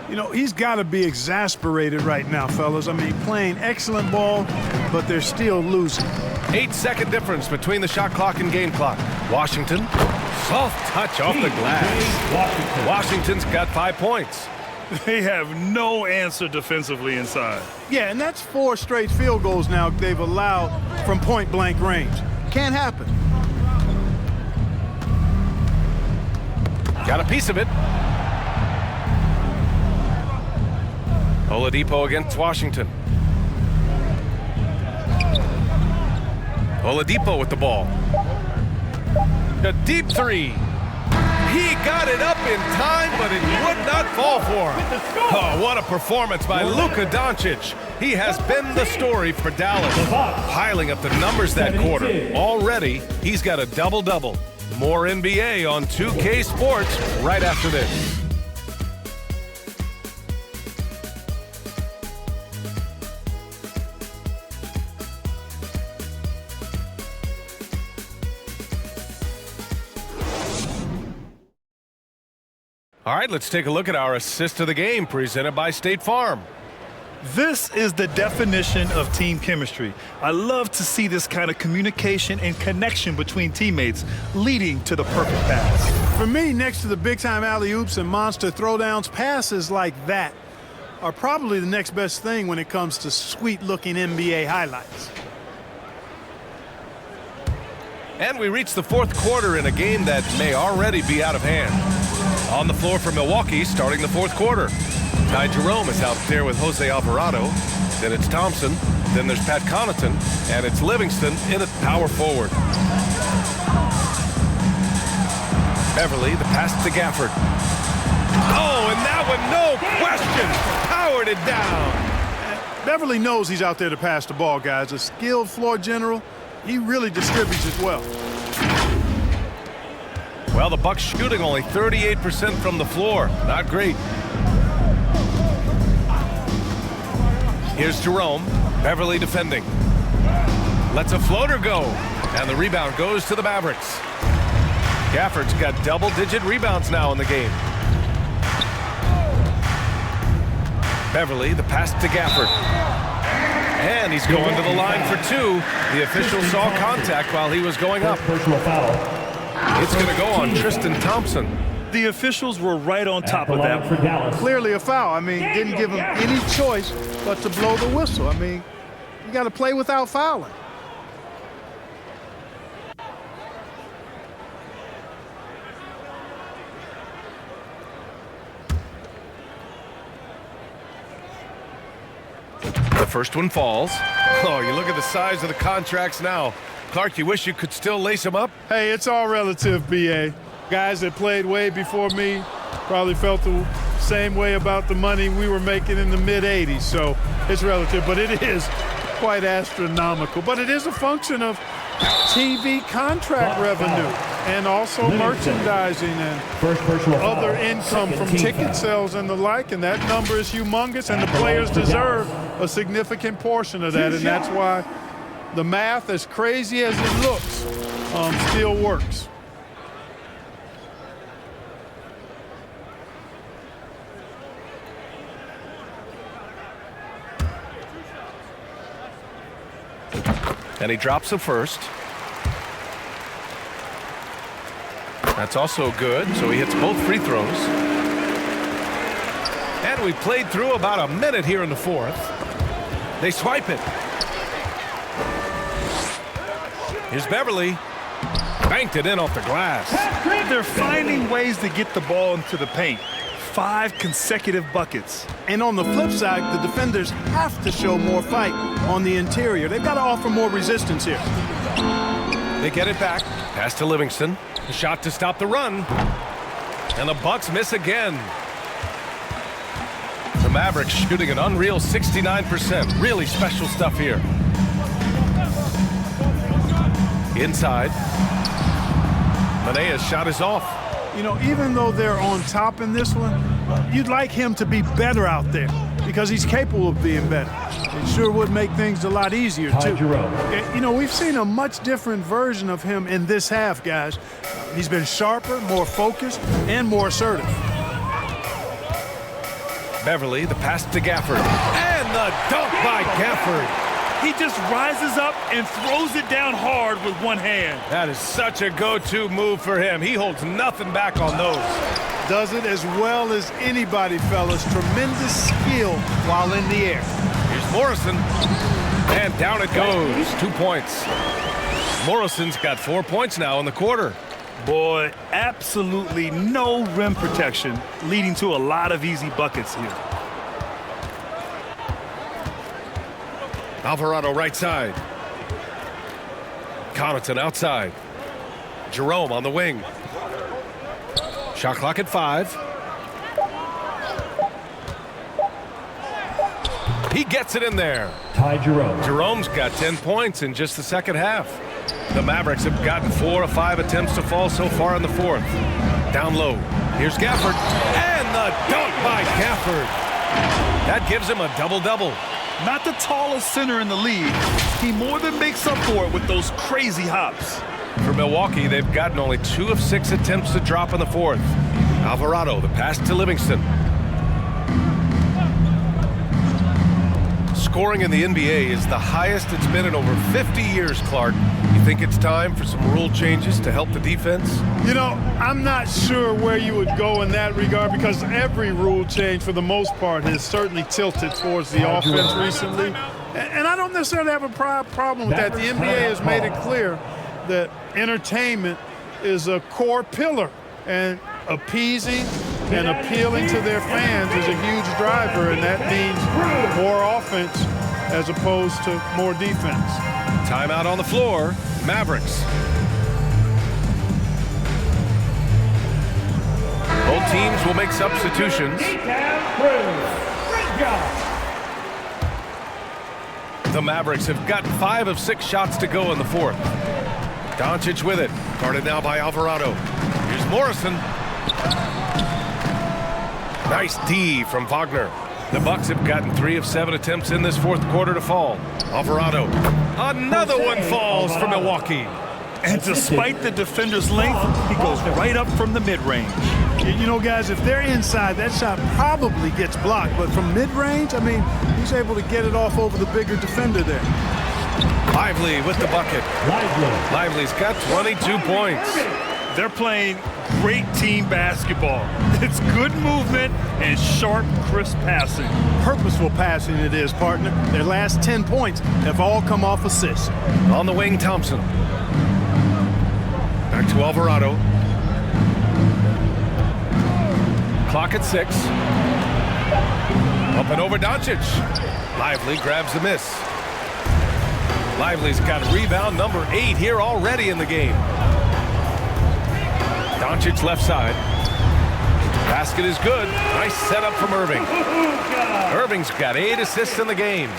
You know, he's got to be exasperated right now, fellas. I mean, playing excellent ball, but they're still losing. 8-second difference between the shot clock and game clock. Washington, soft touch off the glass. Washington's got 5 points. They have no answer defensively inside. Yeah, and that's 4 straight field goals now they've allowed from point-blank range. Can't happen. Got a piece of it. Oladipo against Washington. Oladipo with the ball. A deep 3. He got it up in time, but it would not fall for him. Oh, what a performance by Luka Doncic. He has been the story for Dallas, piling up the numbers that quarter. Already, he's got a double-double. More NBA on 2K Sports right after this. All right, let's take a look at our assist of the game presented by State Farm. This is the definition of team chemistry. I love to see this kind of communication and connection between teammates leading to the perfect pass. For me, next to the big-time alley-oops and monster throwdowns, passes like that are probably the next best thing when it comes to sweet-looking NBA highlights. And we reach the 4th quarter in a game that may already be out of hand. On the floor for Milwaukee, starting the 4th quarter. Ty Jerome is out there with Jose Alvarado. Then it's Thompson. Then there's Pat Connaughton. And it's Livingston in at power forward. Beverly, the pass to Gafford. Oh, and that one, no question, powered it down. Beverly knows he's out there to pass the ball, guys. A skilled floor general. He really distributes it well. Well, the Bucks shooting only 38% from the floor. Not great. Here's Jerome. Beverly defending. Lets a floater go. And the rebound goes to the Mavericks. Gafford's got double-digit rebounds now in the game. Beverly, the pass to Gafford. And he's going to the line for 2. The official saw contact while he was going up. Personal foul. It's going to go on Tristan Thompson. The officials were right on top of that. For Dallas. Clearly a foul. I mean, didn't give him any choice but to blow the whistle. I mean, you got to play without fouling. The first one falls. Oh, you look at the size of the contracts now. Clark, you wish you could still lace them up? Hey, it's all relative, B.A. Guys that played way before me probably felt the same way about the money we were making in the mid-'80s, so it's relative, but it is quite astronomical. But it is a function of TV contract revenue and also merchandising and other income from ticket sales and the like, and that number is humongous, and the players deserve a significant portion of that, and that's why the math, as crazy as it looks, still works. And he drops the first. That's also good, so he hits both free throws. And we played through about a minute here in the 4th. They swipe it. Here's Beverly. Banked it in off the glass. They're finding ways to get the ball into the paint. 5 consecutive buckets. And on the flip side, the defenders have to show more fight on the interior. They've got to offer more resistance here. They get it back. Pass to Livingston. A shot to stop the run. And the Bucks miss again. The Mavericks shooting an unreal 69%. Really special stuff here. Inside. Manea's shot is off. You know, even though they're on top in this one, you'd like him to be better out there because he's capable of being better. It sure would make things a lot easier, too. You know, we've seen a much different version of him in this half, guys. He's been sharper, more focused, and more assertive. Beverly, the pass to Gafford. And the dunk by Gafford. He just rises up and throws it down hard with one hand. That is such a go-to move for him. He holds nothing back on those. Does it as well as anybody, fellas. Tremendous skill while in the air. Here's Morrison. And down it goes. 2 points. Morrison's got 4 points now in the quarter. Boy, absolutely no rim protection, leading to a lot of easy buckets here. Alvarado right side. Connaughton outside. Jerome on the wing. Shot clock at 5. He gets it in there. Ty Jerome. Jerome's got 10 points in just the second half. The Mavericks have gotten 4 of 5 attempts to fall so far in the fourth. Down low. Here's Gafford. And the dunk by Gafford. That gives him a double-double. Not the tallest center in the league. He more than makes up for it with those crazy hops. For Milwaukee, they've gotten only 2 of 6 attempts to drop in the fourth. Alvarado, the pass to Livingston. Scoring in the NBA is the highest it's been in over 50 years, Clark. You think it's time for some rule changes to help the defense? You know, I'm not sure where you would go in that regard because every rule change, for the most part, has certainly tilted towards the offense recently. And I don't necessarily have a problem with that. The NBA has made it clear that entertainment is a core pillar, and appeasing and appealing to their fans is a huge driver, and that means more offense as opposed to more defense. Timeout on the floor. Mavericks. Both teams will make substitutions. The Mavericks have gotten 5 of 6 shots to go in the fourth. Doncic with it. Guarded now by Alvarado. Here's Morrison. Nice D from Wagner. The Bucks have gotten 3 of 7 attempts in this fourth quarter to fall. Alvarado. Another one falls for Milwaukee. And despite the defender's length, he goes right up from the mid-range. You know, guys, if they're inside, that shot probably gets blocked. But from mid-range, I mean, he's able to get it off over the bigger defender there. Lively with the bucket. Lively's got 22 points. They're playing great team basketball. It's good movement and sharp, crisp passing. Purposeful passing it is, partner. Their last 10 points have all come off assists. On the wing, Thompson. Back to Alvarado. Clock at 6. Up and over Doncic. Lively grabs the miss. Lively's got rebound number 8 here already in the game. Doncic left side. Basket is good. Nice setup from Irving. Irving's got 8 assists in the game.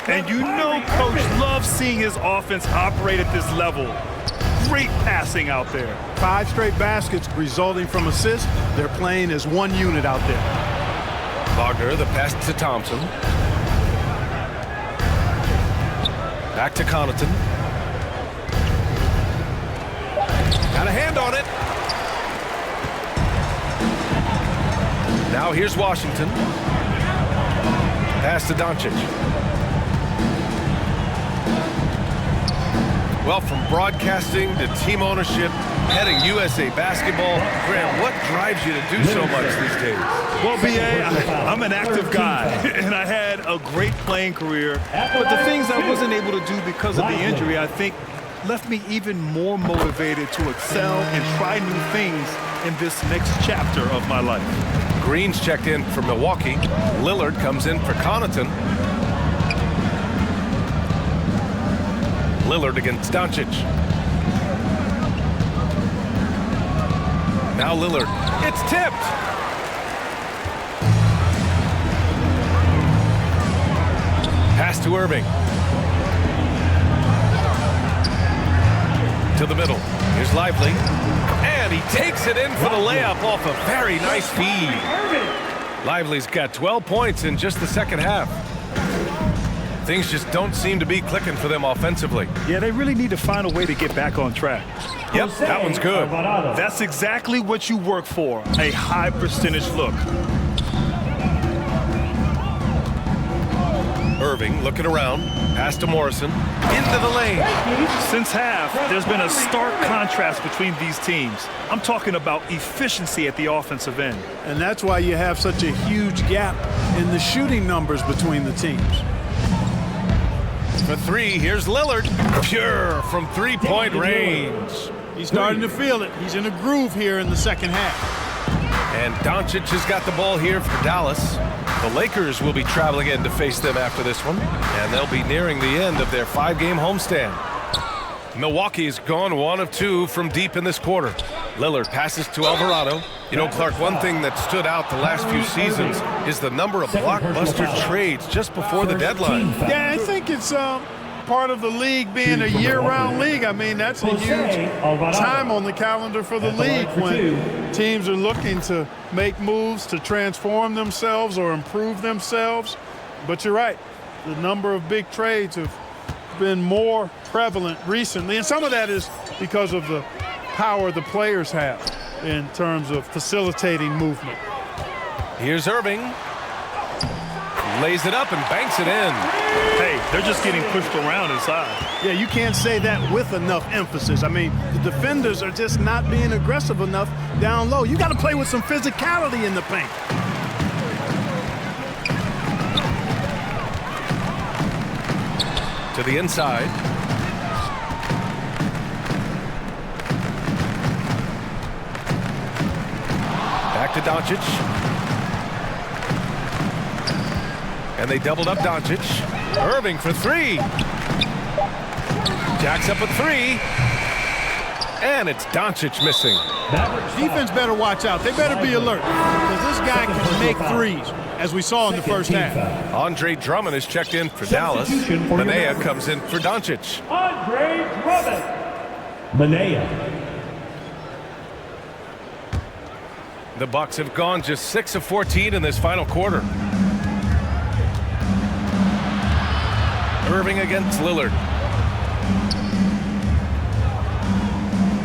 And you know Coach loves seeing his offense operate at this level. Great passing out there. 5 straight baskets resulting from assists. They're playing as one unit out there. Wagner, the pass to Thompson. Back to Connaughton. Got a hand on it. Now here's Washington. Pass to Doncic. Well, from broadcasting to team ownership, heading USA basketball, Graham, what drives you to do so much these days? Well, B.A., I'm an active guy, and I had a great playing career. But the things I wasn't able to do because of the injury, I think, left me even more motivated to excel and try new things in this next chapter of my life. Green's checked in for Milwaukee. Lillard comes in for Connaughton. Lillard against Doncic. Now Lillard. It's tipped. Pass to Irving. To the middle. Here's Lively. And he takes it in for the layup off a very nice feed. Lively's got 12 points in just the second half. Things just don't seem to be clicking for them offensively. Yeah, they really need to find a way to get back on track. Yep, that one's good. That's exactly what you work for, a high percentage look. Irving looking around, pass to Morrison, into the lane. Since half, there's been a stark contrast between these teams. I'm talking about efficiency at the offensive end. And that's why you have such a huge gap in the shooting numbers between the teams. For three, here's Lillard. Pure from three-point range. He's starting to feel it. He's in a groove here in the second half. And Doncic has got the ball here for Dallas. The Lakers will be traveling in to face them after this one, and they'll be nearing the end of their 5-game homestand. Milwaukee's gone 1 of 2 from deep in this quarter. Lillard passes to Alvarado. You know, Clark, one thing that stood out the last few seasons is the number of blockbuster trades just before the deadline. Yeah, I think it's part of the league being a year-round league. I mean, that's a huge time on the calendar for the league when teams are looking to make moves to transform themselves or improve themselves. But you're right, the number of big trades have been more prevalent recently, and some of that is because of the power the players have in terms of facilitating movement. Here's Irving. Lays it up and banks it in. Hey, they're just getting pushed around inside. Yeah, you can't say that with enough emphasis. I mean, the defenders are just not being aggressive enough down low. You got to play with some physicality in the paint. To the inside. Back to Doncic. And they doubled up Doncic. Irving for three. Jacks up a three. And it's Doncic missing. Defense better watch out. They better be alert because this guy can make threes, as we saw in the first half. Andre Drummond is checked in for Dallas. Manea comes in for Doncic. Andre Drummond. Manea. The Bucks have gone just 6 of 14 in this final quarter. Irving against Lillard.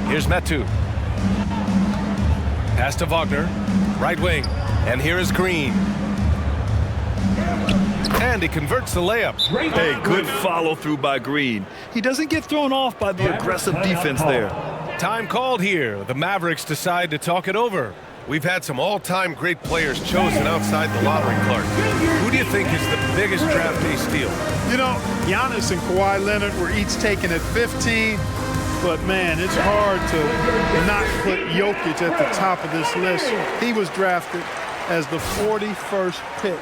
Here's Metu. Pass to Wagner. Right wing. And here is Green. And he converts the layup. Hey, good follow through by Green. He doesn't get thrown off by the aggressive defense there. Time called here. The Mavericks decide to talk it over. We've had some all-time great players chosen outside the lottery, Clark. Who do you think is the biggest draft day steal? You know, Giannis and Kawhi Leonard were each taken at 15, but man, it's hard to not put Jokic at the top of this list. He was drafted as the 41st pick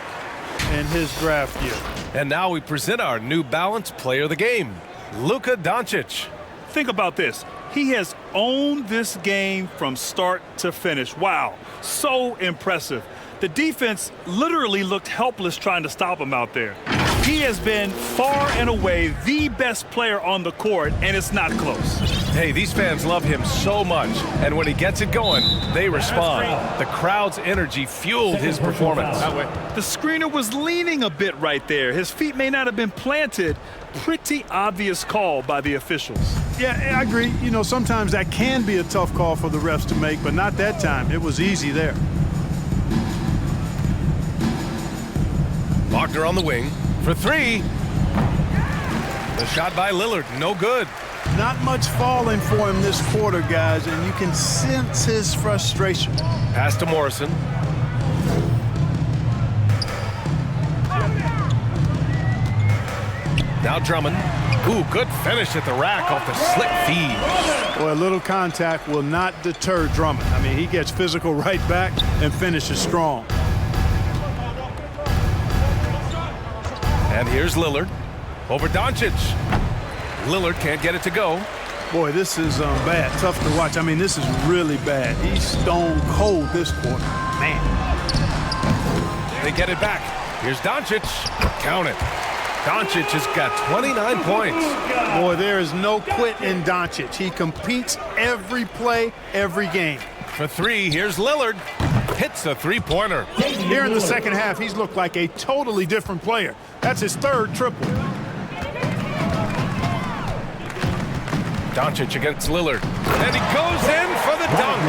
in his draft year. And now we present our New Balance Player of the Game, Luka Doncic. Think about this. He has owned this game from start to finish. Wow, so impressive. The defense literally looked helpless trying to stop him out there. He has been far and away the best player on the court, and it's not close. Hey, these fans love him so much, and when he gets it going, they respond. The crowd's energy fueled his performance. The screener was leaning a bit right there. His feet may not have been planted. Pretty obvious call by the officials. Yeah, I agree. You know, sometimes that can be a tough call for the refs to make, but not that time. It was easy there. Wagner on the wing for three. The shot by Lillard, no good. Not much falling for him this quarter, guys, and you can sense his frustration. Pass to Morrison. Now Drummond. Ooh, good finish at the rack off the slick feed. Boy, a little contact will not deter Drummond. I mean, he gets physical right back and finishes strong. And here's Lillard over Doncic. Lillard can't get it to go. Boy, this is bad. Tough to watch. I mean, this is really bad. He's stone cold this quarter. Man. They get it back. Here's Doncic. Count it. Doncic has got 29 points. Boy, there is no quit in Doncic. He competes every play, every game. For three, here's Lillard. Hits a three-pointer. Here in the second half, he's looked like a totally different player. That's his third triple. Doncic against Lillard. And he goes in for the dunk.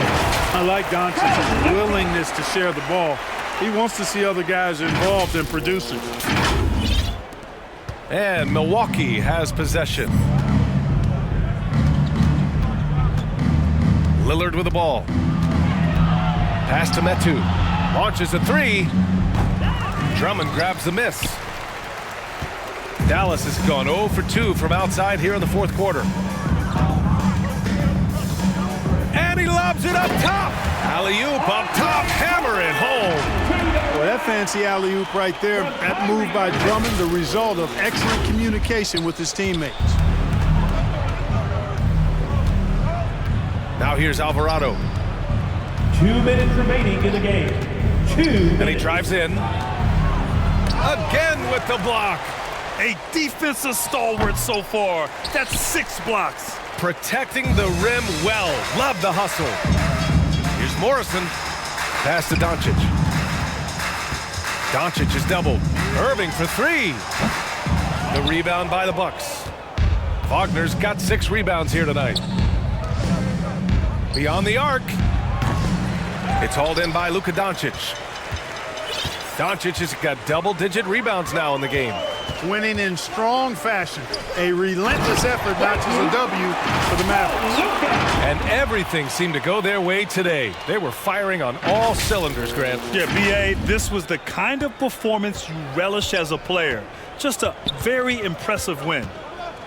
I like Doncic's willingness to share the ball. He wants to see other guys involved in producing. And Milwaukee has possession. Lillard with the ball. Pass to Metu. Launches a three. Drummond grabs the miss. Dallas has gone 0 for 2 from outside here in the fourth quarter. And he lobs it up top. Alley-oop up top. Hammer it home. Well, that fancy alley-oop right there, that move by Drummond, the result of excellent communication with his teammates. Now here's Alvarado. 2 minutes remaining in the game. And he drives in. Again with the block. A defensive stalwart so far. That's 6 blocks. Protecting the rim well. Love the hustle. Here's Morrison. Pass to Doncic. Doncic is doubled. Irving for 3. The rebound by the Bucks. Wagner's got 6 rebounds here tonight. Beyond the arc. It's hauled in by Luka Doncic. Doncic has got double-digit rebounds now in the game. Winning in strong fashion. A relentless effort notches a W for the Mavericks. And everything seemed to go their way today. They were firing on all cylinders, Grant. Yeah, B.A., this was the kind of performance you relish as a player. Just a very impressive win.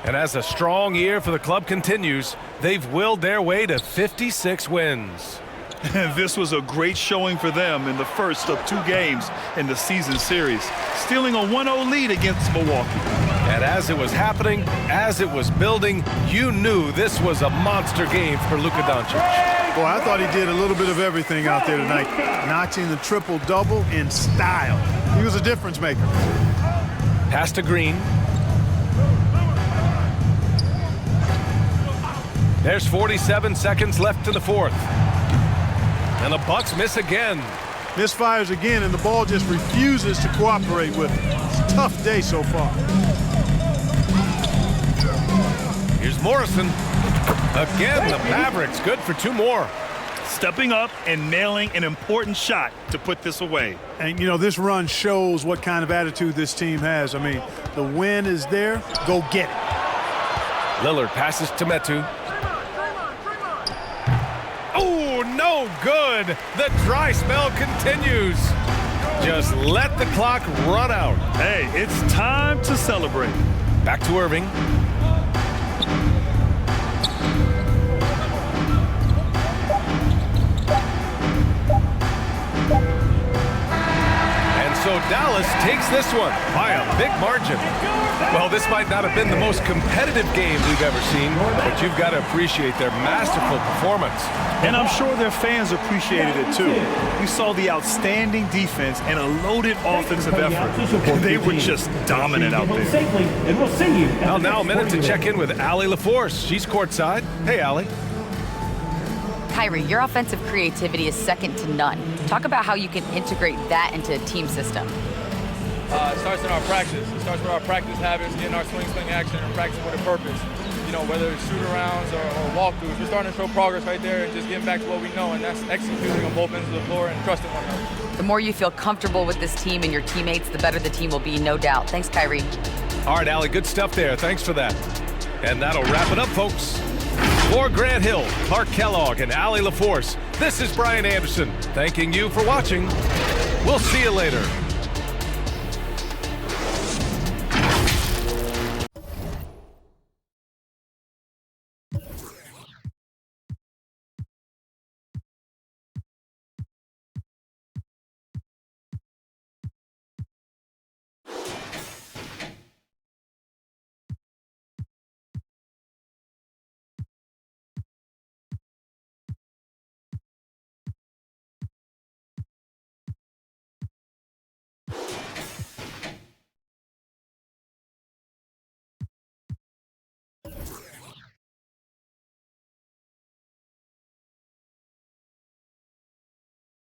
And as a strong year for the club continues, they've willed their way to 56 wins. This was a great showing for them in the first of 2 games in the season series, stealing a 1-0 lead against Milwaukee. And as it was happening, as it was building, you knew this was a monster game for Luka Doncic. Boy, I thought he did a little bit of everything out there tonight, notching the triple-double in style. He was a difference maker. Pass to Green. There's 47 seconds left in the fourth. And the Bucks miss again. Misfires again, and the ball just refuses to cooperate with him. It's a tough day so far. Here's Morrison. Again, the Mavericks good for 2 more. Stepping up and nailing an important shot to put this away. And, you know, this run shows what kind of attitude this team has. I mean, the win is there. Go get it. Lillard passes to Metu. Oh, no good. The dry spell continues. Just let the clock run out. Hey, it's time to celebrate. Back to Irving. And so Dallas takes this one by a big margin. Well, this might not have been the most competitive game we've ever seen, but you've got to appreciate their masterful performance. And I'm sure their fans appreciated it too. We saw the outstanding defense and a loaded offensive effort. They were just dominant out there. And we'll see you. Well, now a minute to check in with Allie LaForce. She's courtside. Hey, Allie. Kyrie, your offensive creativity is second to none. Talk about how you can integrate that into a team system. It starts in our practice. It starts with our practice habits, getting our swing action, and practicing with a purpose. You know, whether it's shoot-arounds or walkthroughs, we're starting to show progress right there and just getting back to what we know, and that's executing on both ends of the floor and trusting one another. The more you feel comfortable with this team and your teammates, the better the team will be, no doubt. Thanks, Kyrie. All right, Allie, good stuff there. Thanks for that. And that'll wrap it up, folks. For Grant Hill, Clark Kellogg, and Allie LaForce, this is Brian Anderson, thanking you for watching. We'll see you later.